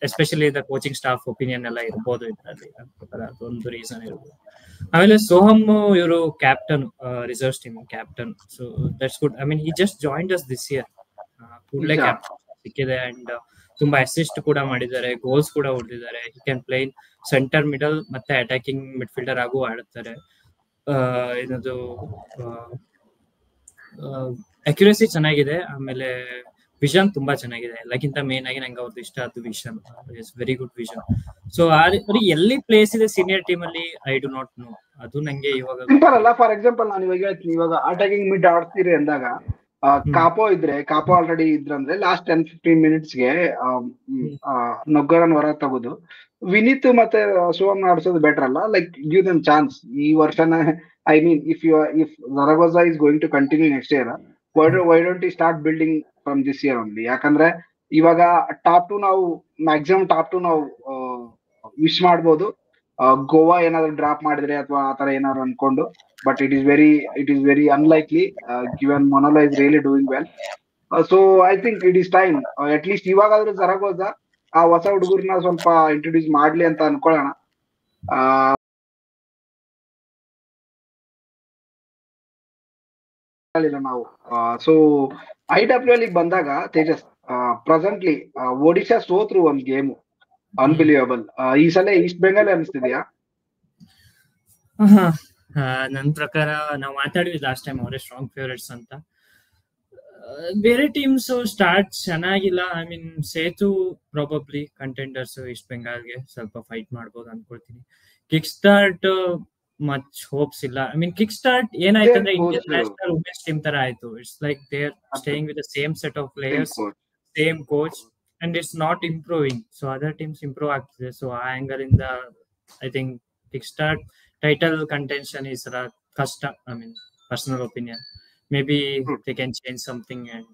especially the coaching staff opinion ಎಲ್ಲ ಇರ್ಬೋದು ಇದರಲ್ಲಿ, ಅದೊಂದು ರೀಸನ್ ಇರ್ಬೋದು. ಆಮೇಲೆ ಸೋಹಮ್ ಇವರು captain, reserve team captain. So that's good. I mean he just joined us this year, ಕೂಡಲೇ ಕ್ಯಾಪ್ಟನ್ ಸಿಕ್ಕಿದೆ. ಅಂಡ್ ತುಂಬಾ ಅಸಿಸ್ಟ್ ಕೂಡ ಮಾಡಿದ್ದಾರೆ, ಗೋಲ್ಸ್ ಕೂಡ ಹೊಡೆದಿದ್ದಾರೆ. He can play in centre, middle ಮತ್ತೆ ಅಟ್ಯಾಕಿಂಗ್ ಮಿಡ್ಫೀಲ್ಡರ್ ಆಗೂ ಆಡುತ್ತಾರೆ. ಏನದು ಅಕ್ಯುರಸಿ ಚೆನ್ನಾಗಿದೆ, ಆಮೇಲೆ ವಿಷನ್ ತುಂಬಾ ಚೆನ್ನಾಗಿದೆ. ಎಲ್ಲಕ್ಕಿಂತ ಮೇನ್ ಆಗಿ ನಂಗೆ ಅವ್ರದ್ದು ಇಷ್ಟ ಆದ್ದು vision, is very good vision. So ಎಲ್ಲಿ ಪ್ಲೇಸ್ ಇದೆ ಸೀನಿಯರ್ ಟೀಮ್ ಅಲ್ಲಿ ಐ ಡು ನಾಟ್ ನೋ. ಅದು ನಂಗೆ ಇವಾಗ ಸಿಂಪಲ್ ಅಲ್ಲ. ಫಾರ್ ಎಕ್ಸಾಂಪಲ್ ನಾನು ಇವಾಗ ಹೇಳ್ತೀನಿ, ಇವಾಗ ಅಟ್ಯಾಕಿಂಗ್ ಮಿಡ್ ಆಡ್ತೀರಿ ಅಂದಾಗ ಕಾಪೋ ಆಲ್ರೆಡಿ ಇದ್ರಂದ್ರೆ ಲಾಸ್ಟ್ 10-15 ಮಿನಿಟ್ಸ್ಗೆ ನೊಗ್ಗರನ್ ಹೊರ ತಗೋದು ವಿನೀತ್ ಮತ್ತೆ ಶಿವಮ್ ಆಡ್ಸೋದು ಬೆಟರ್ ಅಲ್ಲ? ಲೈಕ್ ಗಿವ್ ದಮ್ ಚಾನ್ಸ್ ಈ ವರ್ಷನ. I mean if Zaragoza is going to continue next year, why don't you start building from this year only? ಯಾಕಂದ್ರೆ ಇವಾಗ ಟಾಪ್ 2 ನಾವು ಮ್ಯಾಕ್ಸಿಮಮ್ ಟಾಪ್ 2 ನಾವು ವಿಶ್ ಮಾಡ್ಬೋದು, ಗೋವಾ ಏನಾದ್ರು ಡ್ರಾಪ್ ಮಾಡಿದ್ರೆ ಅಥವಾ ಆತರ ಏನಾದ್ರು ಅನ್ಕೊಂಡು. But it is very unlikely given Manola is really doing well. So I think it is time, at least ಇವಾಗಾದ್ರೂ Zaragoza ಆ ಹೊಸ ಹುಡುಗರನ್ನ ಸ್ವಲ್ಪ ಇಂಟ್ರೊಡ್ಯೂಸ್ ಮಾಡ್ಲಿ ಅಂತ ಅನ್ಕೊಳ್ಳೋಣ. ನಾವು ಸೊ IWL ಬಂದಾಗ ತೇಜಸ್, ಪ್ರೆಸೆಂಟ್ಲಿ ಒಡಿಶಾ ಸೋತ್ರು ಒಂದ್ ಗೇಮು, ಅನ್ಬಿಲಿಯಬಲ್. ಈ ಸಲ ಈಸ್ಟ್ ಬೆಂಗಾಲ್ ಅನಿಸ್ತಿದ್ಯಾ? ನನ್ ಪ್ರಕಾರ ನಾವು ಮಾತಾಡಿದ್ವಿ ಲಾಸ್ಟ್ ಟೈಮ್, ಅವರೇ ಸ್ಟ್ರಾಂಗ್ ಫೇವರೇಟ್ಸ್ ಅಂತ. ಬೇರೆ ಟೀಮ್ಸ್ ಸ್ಟಾರ್ಟ್ ಚೆನ್ನಾಗಿಲ್ಲ. I mean Sethu probably contenders East ಬೆಂಗಾಲ್ಗೆ ಸ್ವಲ್ಪ ಫೈಟ್ ಮಾಡ್ಬೋದು ಅನ್ಕೊಳ್ತೀನಿ. ಕಿಕ್ ಸ್ಟಾರ್ಟ್ ಮಚ್ ಹೋಪ್ಸ್ ಇಲ್ಲ. ಐ ಮೀನ್ ಕಿಕ್ ಸ್ಟಾರ್ಟ್ ಏನಾಯ್ತಂದ್ರೆ ಇಂಡಿಯನ್ ನ್ಯಾಷನಲ್ ವುಮೆನ್ಸ್ ಟೀಮ್ ತರ ಆಯ್ತು. It's like they are staying with the same set of players, same coach, and it's not improving. So other teams improve ಆಗ್ತಿದೆ. ಸೊ ಆ ಆಂಗಲ್ ಇಂದ I think kick start title contention ಈ ಸಲ ಕಷ್ಟ. I mean personal opinion, maybe they can change something and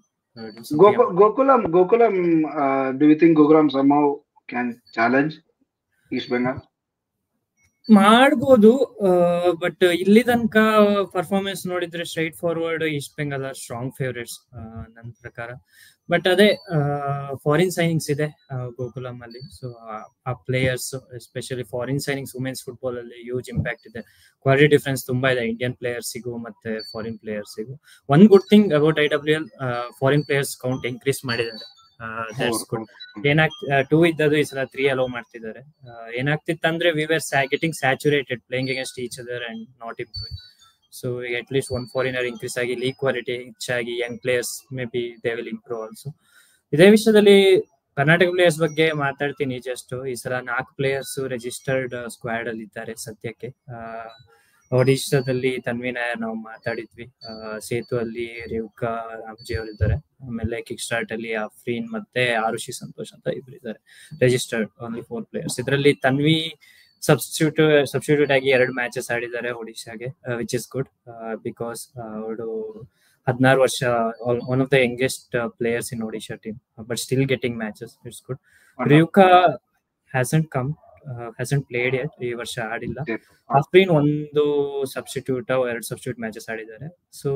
do something. Gokulam, do you think Gokulam somehow can challenge East Bengal? ಮಾಡ್ಬೋದು, ಬಟ್ ಇಲ್ಲಿ ತನಕ ಪರ್ಫಾರ್ಮೆನ್ಸ್ ನೋಡಿದ್ರೆ straightforward East Bengal are strong favourites ನನ್ನ ಪ್ರಕಾರ. ಬಟ್ ಅದೇ ಫಾರಿನ್ ಸೈನಿಂಗ್ಸ್ ಇದೆ ಗೋಕುಲಂ ಅಲ್ಲಿ. ಸೊ ಆ players especially foreign signings women's football ಅಲ್ಲಿ ಹ್ಯೂಜ್ ಇಂಪ್ಯಾಕ್ಟ್ ಇದೆ. ಕ್ವಾಲಿಟಿ ಡಿಫರೆನ್ಸ್ ತುಂಬಾ ಇದೆ ಇಂಡಿಯನ್ ಪ್ಲೇಯರ್ಸಿಗೂ ಮತ್ತೆ ಫಾರಿನ್ ಪ್ಲೇಯರ್ಸಿಗೂ. One good thing about IWL, foreign players count increase ಮಾಡಿದ್ದಾರೆ. ಏನಾಗ್ತ 2 ಇದ್ದದು ಈ ಸಲ 3 ಅಲೋ ಮಾಡ್ತಿದ್ದಾರೆ. ಏನಾಗ್ತಿತ್ತಂದ್ರೆ we were getting saturated playing against each other and not improving. So at least 1 foreigner increase ಆಗಿ ಲೀಗ್ ಕ್ವಾಲಿಟಿ ಹೆಚ್ಚಾಗಿ young players maybe they will improve also. ಇದೇ ವಿಷಯದಲ್ಲಿ ಕರ್ನಾಟಕ ಪ್ಲೇಯರ್ಸ್ ಬಗ್ಗೆ ಮಾತಾಡ್ತೀನಿ ಜಸ್ಟ್. ಈ ಸಲ 4 ಪ್ಲೇಯರ್ಸ್ ರಿಜಿಸ್ಟರ್ಡ್ ಸ್ಕ್ವಾಡ್ ಅಲ್ಲಿ ಇದ್ದಾರೆ ಸದ್ಯಕ್ಕೆ. ಒಡಿಶಾದಲ್ಲಿ ತನ್ವಿ ನಾಯರ್ ನಾವು ಮಾತಾಡಿದ್ವಿ, ಸೇತು ಅಲ್ಲಿ ರೇವುಕಾ ರಾಮ್ಜಿ ಅವರು ಇದ್ದಾರೆ, ಆಮೇಲೆ ಕಿಕ್ ಸ್ಟಾರ್ಟ್ ಅಲ್ಲಿ ಅಫ್ರೀನ್ ಮತ್ತೆ ಆರುಷಿ ಸಂತೋಷ್ ಅಂತ ಇಬ್ರು ಇದ್ದಾರೆ ರಿಜಿಸ್ಟರ್ಡ್. Only 4 players. ಇದರಲ್ಲಿ ತನ್ವಿ ಸಬ್ಸ್ಟಿಟ್ಯೂಟ್ ಆಗಿ 2 ಮ್ಯಾಚಸ್ ಆಡಿದ್ದಾರೆ ಒಡಿಶಾಗೆ, ವಿಚ್ ಇಸ್ ಗುಡ್ ಬಿಕಾಸ್ ಅವಳು 16 ವರ್ಷ, one of the youngest players in Odisha team, but still getting matches. It's good. Revuka hasn't played yet, ಈ ವರ್ಷ ಆಡಿಲ್ಲ. ಅಫ್ರೀನ್ 1 ಸಬ್ಸ್ಟಿಟ್ಯೂಟ್ 2 ಸಬ್ಸ್ಟಿಟ್ಯೂಟ್ ಮ್ಯಾಚಸ್ ಆಡಿದ್ದಾರೆ. ಸೊ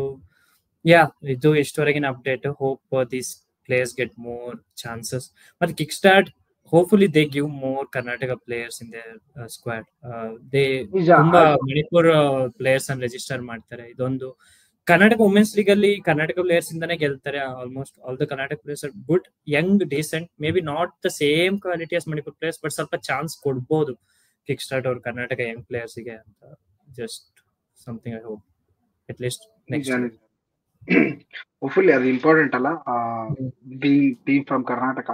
ಯಾ, ಇದು ಇಷ್ಟವರೆಗಿನ update. Hope these players get more chances. ಮತ್ತೆ kick start hopefully they give more Karnataka players in their squad. They ತುಂಬಾ ಮಣಿಪುರ್ ಪ್ಲೇಯರ್ಸ್ ಅನ್ನು ರಿಜಿಸ್ಟರ್ ಮಾಡ್ತಾರೆ. ಇದೊಂದು ಕರ್ನಾಟಕ ವುಮೆನ್ಸ್ ಲೀಗ್ ಅಲ್ಲಿ ಕರ್ನಾಟಕ ಪ್ಲೇಯರ್ಸ್ ಇಂದಾನೆ ಗೆಲ್ತಾರೆ. Almost all the Karnataka players are good, Young, decent. May be not the same quality as Manipur players, but ಸ್ವಲ್ಪ ಚಾನ್ಸ್ ಕೊಡ್ಬೋದು ಕಿಕ್ ಸ್ಟಾರ್ಟ್ ಅವ್ರು ಕರ್ನಾಟಕ ಯಂಗ್ ಪ್ಲೇಯರ್ಸ್ ಗೆ ಅಂತ. Just something I hope at least next hopefully ಅದು ಇಂಪಾರ್ಟೆಂಟ್ ಅಲ್ಲ. ಬೀಯಿಂಗ್ ಟೀಮ್ ಫ್ರಮ್ ಕರ್ನಾಟಕ,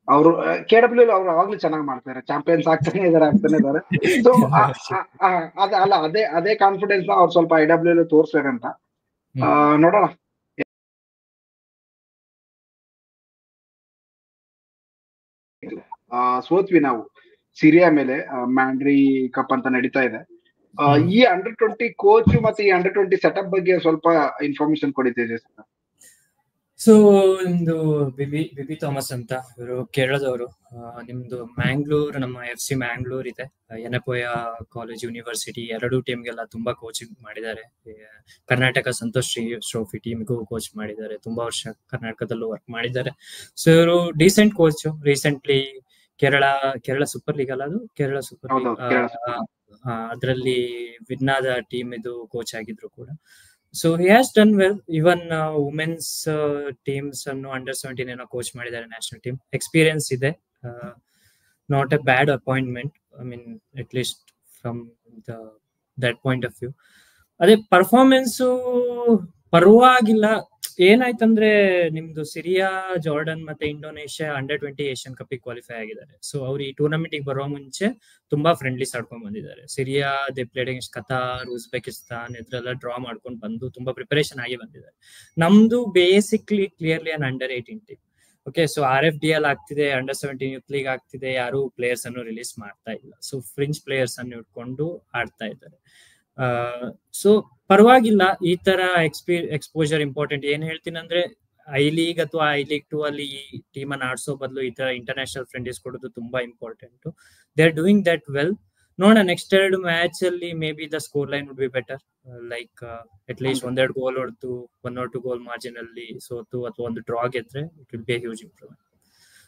ಅವರು KWL ಅವ್ರು ಅವಾಗ್ಲೂ ಚೆನ್ನಾಗಿ ಮಾಡ್ತಾರೆ, ಚಾಂಪಿಯನ್ಸ್ ಆಗ್ತಾನೆ ಇದಾರೆ. ಸೊ ಅದೇ ಕಾನ್ಫಿಡೆನ್ಸ್ ನ ಅವ್ರು ಸ್ವಲ್ಪ IWL ತೋರ್ಸ್ಬೇಕಂತ. ನೋಡೋಣ. ಸೋತ್ವಿ ನಾವು ಸಿರಿಯಾ ಮೇಲೆ, ಮ್ಯಾಂಡ್ರಿ ಕಪ್ ಅಂತ ನಡೀತಾ ಇದೆ. ಈ ಅಂಡರ್ 20 ಕೋಚ್ ಮತ್ತೆ ಈ ಅಂಡರ್ 20 ಸೆಟಪ್ ಬಗ್ಗೆ ಸ್ವಲ್ಪ ಇನ್ಫಾರ್ಮೇಶನ್ ಕೊಡಿದ್ದೇವೆ. ಸೊ ನಿಮ್ದು ಬಿಬಿ ಥಾಮಸ್ ಅಂತ, ಇವರು ಕೇರಳದವರು. ನಿಮ್ದು ಮ್ಯಾಂಗ್ಳೂರ್, ನಮ್ಮ FC ಮ್ಯಾಂಗ್ಳೂರ್ ಇದೆ, ಯೆನೆಪೋಯ ಕಾಲೇಜ್, ಯೂನಿವರ್ಸಿಟಿ, ಎರಡೂ ಟೀಮ್ಗೆಲ್ಲ ತುಂಬಾ ಕೋಚಿಂಗ್ ಮಾಡಿದ್ದಾರೆ. ಕರ್ನಾಟಕ ಸಂತೋಷ್ ಟ್ರೋಫಿ ಟೀಮ್ಗೂ ಕೋಚ್ ಮಾಡಿದ್ದಾರೆ, ತುಂಬಾ ವರ್ಷ ಕರ್ನಾಟಕದಲ್ಲೂ ವರ್ಕ್ ಮಾಡಿದ್ದಾರೆ. ಸೊ ಇವರು decent coach. Recently Kerala super league ಅಲ್ಲ, ಅದು ಕೇರಳ ಸೂಪರ್ ಲೀಗ್, ಅದರಲ್ಲಿ ವಿನ್ ಆದ ಟೀಮ್ ಇದು ಕೋಚ್ ಆಗಿದ್ರು ಕೂಡ. So he has done well. Even women's teams ಅನ್ನು ಅಂಡರ್ 17 ಏನೋ ಕೋಚ್ ಮಾಡಿದ್ದಾರೆ, ನ್ಯಾಷನಲ್ ಟೀಮ್. ಎಕ್ಸ್ಪೀರಿಯನ್ಸ್ ಇದೆ, not a bad appointment, I mean at least from that point of view. ಅದೇ ಪರ್ಫಾರ್ಮೆನ್ಸು ಪರವಾಗಿಲ್ಲ. ಏನಾಯ್ತಂದ್ರೆ ನಿಮ್ದು ಸಿರಿಯಾ, ಜಾರ್ಡನ್ ಮತ್ತೆ Indonesia under 20 Asian cup qualify ಆಗಿದ್ದಾರೆ. ಸೊ ಅವ್ರು ಈ ಟೂರ್ನಮೆಂಟ್ ಬರೋ ಮುಂಚೆ ತುಂಬಾ ಫ್ರೆಂಡ್ಲಿಸ್ ಆಡ್ಕೊಂಡ್ ಬಂದಿದ್ದಾರೆ. Syria they played against Qatar, Uzbekistan, ಇದ್ರೆಲ್ಲ ಡ್ರಾ ಮಾಡ್ಕೊಂಡು ಬಂದು ತುಂಬಾ ಪ್ರಿಪರೇಷನ್ ಆಗಿ ಬಂದಿದ್ದಾರೆ. ನಮ್ದು ಬೇಸಿಕ್ಲಿ ಕ್ಲಿಯರ್ಲಿ ಅನ್ under 18 team. Okay, so RFDL ಆಗ್ತಿದೆ, ಅಂಡರ್ 17 ಯೂತ್ ಲೀಗ್ ಆಗ್ತಿದೆ, ಯಾರು ಪ್ಲೇಯರ್ಸ್ ಅನ್ನು ರಿಲೀಸ್ ಮಾಡ್ತಾ ಇಲ್ಲ. ಸೊ ಫ್ರಿಂಚ್ ಪ್ಲೇಯರ್ಸ್ ಅನ್ನು ಇಟ್ಕೊಂಡು ಆಡ್ತಾ ಇದ್ದಾರೆ. ಸೊ ಪರವಾಗಿಲ್ಲ. ಈ ತರ ಎಕ್ಸ್ಪೋಜರ್ ಇಂಪಾರ್ಟೆಂಟ್. ಏನ್ ಹೇಳ್ತೀನಿ ಅಂದ್ರೆ, ಐ ಲೀಗ್ ಅಥವಾ ಐ ಲೀಗ್ 2 ಅಲ್ಲಿ ಈ ಟೀಮ್ ಅನ್ನು ಆಡ್ಸೋ ಬದಲು ಈ ತರ ಇಂಟರ್ನ್ಯಾಷನಲ್ ಫ್ರೆಂಡ್ಸ್ ಕೊಡೋದು ತುಂಬಾ important. They are doing that well. ನೋಡೋಣ, ನೆಕ್ಸ್ಟ್ 2 ಮ್ಯಾಚ್ ಅಲ್ಲಿ may be the score line would be better. Like at least 1-2 ಗೋಲ್ ಹೊಡೆದು 1 or 2 ಗೋಲ್ ಮಾರ್ಜಿನ್ ಅಲ್ಲಿ ಸೋತು ಅಥವಾ ಒಂದು ಡ್ರಾ ಗೆದ್ರೆ it will be a huge improvement.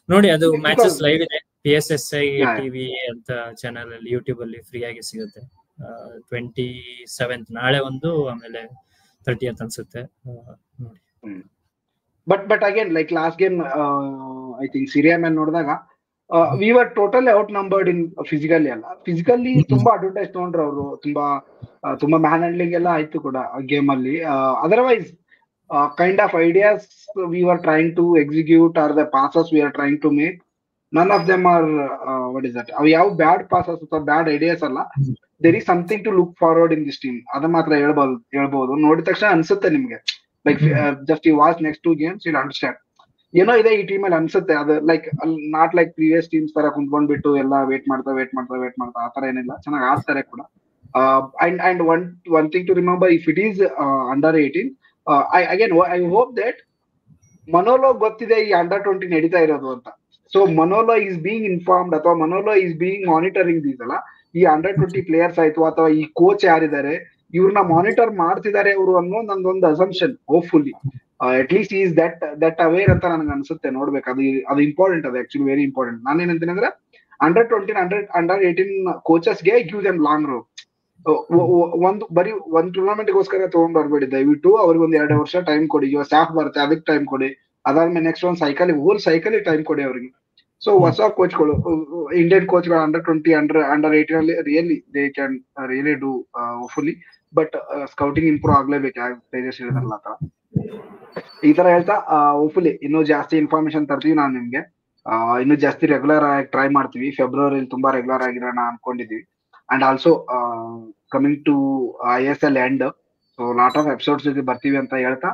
ನೋಡಿ, ಅದು ಮ್ಯಾಚಸ್ ಲೈವ್ ಇದೆ, PSSI TV ಅಂತ ಚಾನಲ್ ಅಲ್ಲಿ, ಯೂಟ್ಯೂಬ್ ಅಲ್ಲಿ ಫ್ರೀ ಆಗಿ ಸಿಗುತ್ತೆ. 27th ನಾಳೆ ಒಂದು, ಆಮೇಲೆ 30th ಅನ್ಸುತ್ತೆ, ನೋಡಿ. But again like last game I think Syria man ನೋಡಿದಾಗ we were totally outnumbered in physically ಅಲ್ಲ. ಫಿಸಿಕಲಿ ತುಂಬಾ ಅಡ್ವಾಂಟೇಜ್ ತಗೊಂಡ್ರು ಅವರು, ತುಂಬಾ ಮ್ಯಾನ್ ಹ್ಯಾಂಡ್ಲಿಂಗ್ ಎಲ್ಲ ಆಯ್ತು ಕೂಡ ಗೇಮ್ ಅಲ್ಲಿ. Otherwise kind of ideas we were trying to execute or the passes we are trying to make, none of them are what is that, ಅವು ಯಾವ ಬ್ಯಾಡ್ ಪಾಸಸ್ ಅಥವಾ ಬ್ಯಾಡ್ ಐಡಿಯಾಸ್ ಅಲ್ಲ. There is something to look forward in this team, ಅದ ಮಾತ್ರ ಹೇಳ್ಬಹುದು. ನೋಡಿದ ತಕ್ಷಣ ಅನ್ಸುತ್ತೆ ನಿಮ್ಗೆ, like just you watch next 2 games you understand ಏನೋ ಇದೆ ಈ ಟೀಮ್ ಅಲ್ಲಿ ಅನ್ಸುತ್ತೆ. ಅದು like not like previous teams ತರ ಕುಂತ್ಕೊಂಡ್ಬಿಟ್ಟು ಎಲ್ಲ ವೇಟ್ ಮಾಡ್ತಾ ಆತರ ಏನಿಲ್ಲ, ಚೆನ್ನಾಗಿ ಆಡ್ತಾರೆ ಕೂಡ. And one thing to remember, if it is under 18, I hope that Manolo ಗೊತ್ತಿದೆ ಈ ಅಂಡರ್ 20 ನಡೀತಾ ಇರೋದು ಅಂತ. So Manolo is being informed ಅಥವಾ Manolo is being monitoring these ಅಲ್ಲ, ಈ ಅಂಡರ್ 20 ಪ್ಲೇಯರ್ಸ್ ಆಯ್ತು ಅಥವಾ ಈ ಕೋಚ್ ಯಾರಿದ್ದಾರೆ ಇವ್ರನ್ನ ಮಾನಿಟರ್ ಮಾಡ್ತಿದ್ದಾರೆ ಅವರು ಅನ್ನೋ ನಂದೊಂದು assumption. Hopefully at least is that aware ಅಂತ ನನಗೆ ಅನ್ಸುತ್ತೆ. ನೋಡ್ಬೇಕು, ಅದು ಇಂಪಾರ್ಟೆಂಟ್, ಅದು ಆಕ್ಚುಲಿ ವೆರಿ ಇಂಪಾರ್ಟೆಂಟ್. ನಾನೇನಂತೀನಿ ಅಂದ್ರೆ ಅಂಡರ್ 20 ಅಂಡರ್ 18 ಕೋಚಸ್ಗೆ ಗಿವ್ ದೆಮ್ ಲಾಂಗ್ ರೋ. ಬರೀ ಒಂದ್ ಟೂರ್ನಮೆಂಟ್ಗೋಸ್ಕರ ತಗೊಂಡ್ ಬರ್ಬೇಡಿ ದಯವಿಟ್ಟು. ಅವ್ರಿಗೆ ಒಂದ್ 2 ವರ್ಷ ಟೈಮ್ ಕೊಡಿ. ಇವಾಗ ಸ್ಟಾಫ್ ಬರುತ್ತೆ, ಅದಕ್ಕೆ ಟೈಮ್ ಕೊಡಿ. ಅದಾದ್ಮೇಲೆ ನೆಕ್ಸ್ಟ್ ಒಂದು ಹೋಲ್ ಸೈಕಲ್ ಟೈಮ್ ಕೊಡಿ ಅವ್ರಿಗೆ. ಸೊ ಹೊಸ ಕೋಚ್ಗಳು, ಇಂಡಿಯನ್ ಕೋಚ್ಗಳು ಅಂಡರ್ 20 ಅಂಡರ್ 18 ಅಲ್ಲಿ really they can really do hopefully. But scouting improve ಆಗ್ಲೇಬೇಕು, ತೇಜಸ್ ಹೇಳಿದ್ರಲ್ಲ ಆತರ. ಈ ತರ ಹೇಳ್ತಾ ಹೋಪ್ಫುಲಿ ಇನ್ನೂ ಜಾಸ್ತಿ ಇನ್ಫಾರ್ಮೇಶನ್ ತರ್ತೀವಿ ನಾನು ನಿಮ್ಗೆ. ಇನ್ನೂ ಜಾಸ್ತಿ ರೆಗ್ಯುಲರ್ ಆಗಿ ಟ್ರೈ ಮಾಡ್ತೀವಿ. ಫೆಬ್ರವರಿಲಿ ತುಂಬಾ ರೆಗ್ಯುಲರ್ ಆಗಿರೋಣ ಅನ್ಕೊಂಡಿದೀವಿ. And also coming to ISL end, so lot of episodes ಬರ್ತೀವಿ ಅಂತ ಹೇಳ್ತಾ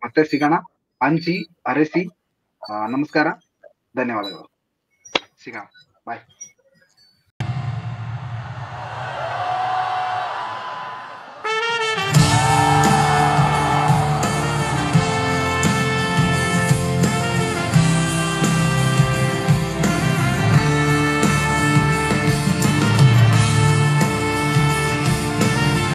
ಮತ್ತೆ ಸಿಗೋಣ. ಹಂಚಿ, ಅರಸಿ, ನಮಸ್ಕಾರ, ಧನ್ಯವಾದಗಳು. ಸಿಗೋಣ, ಬಾಯ್.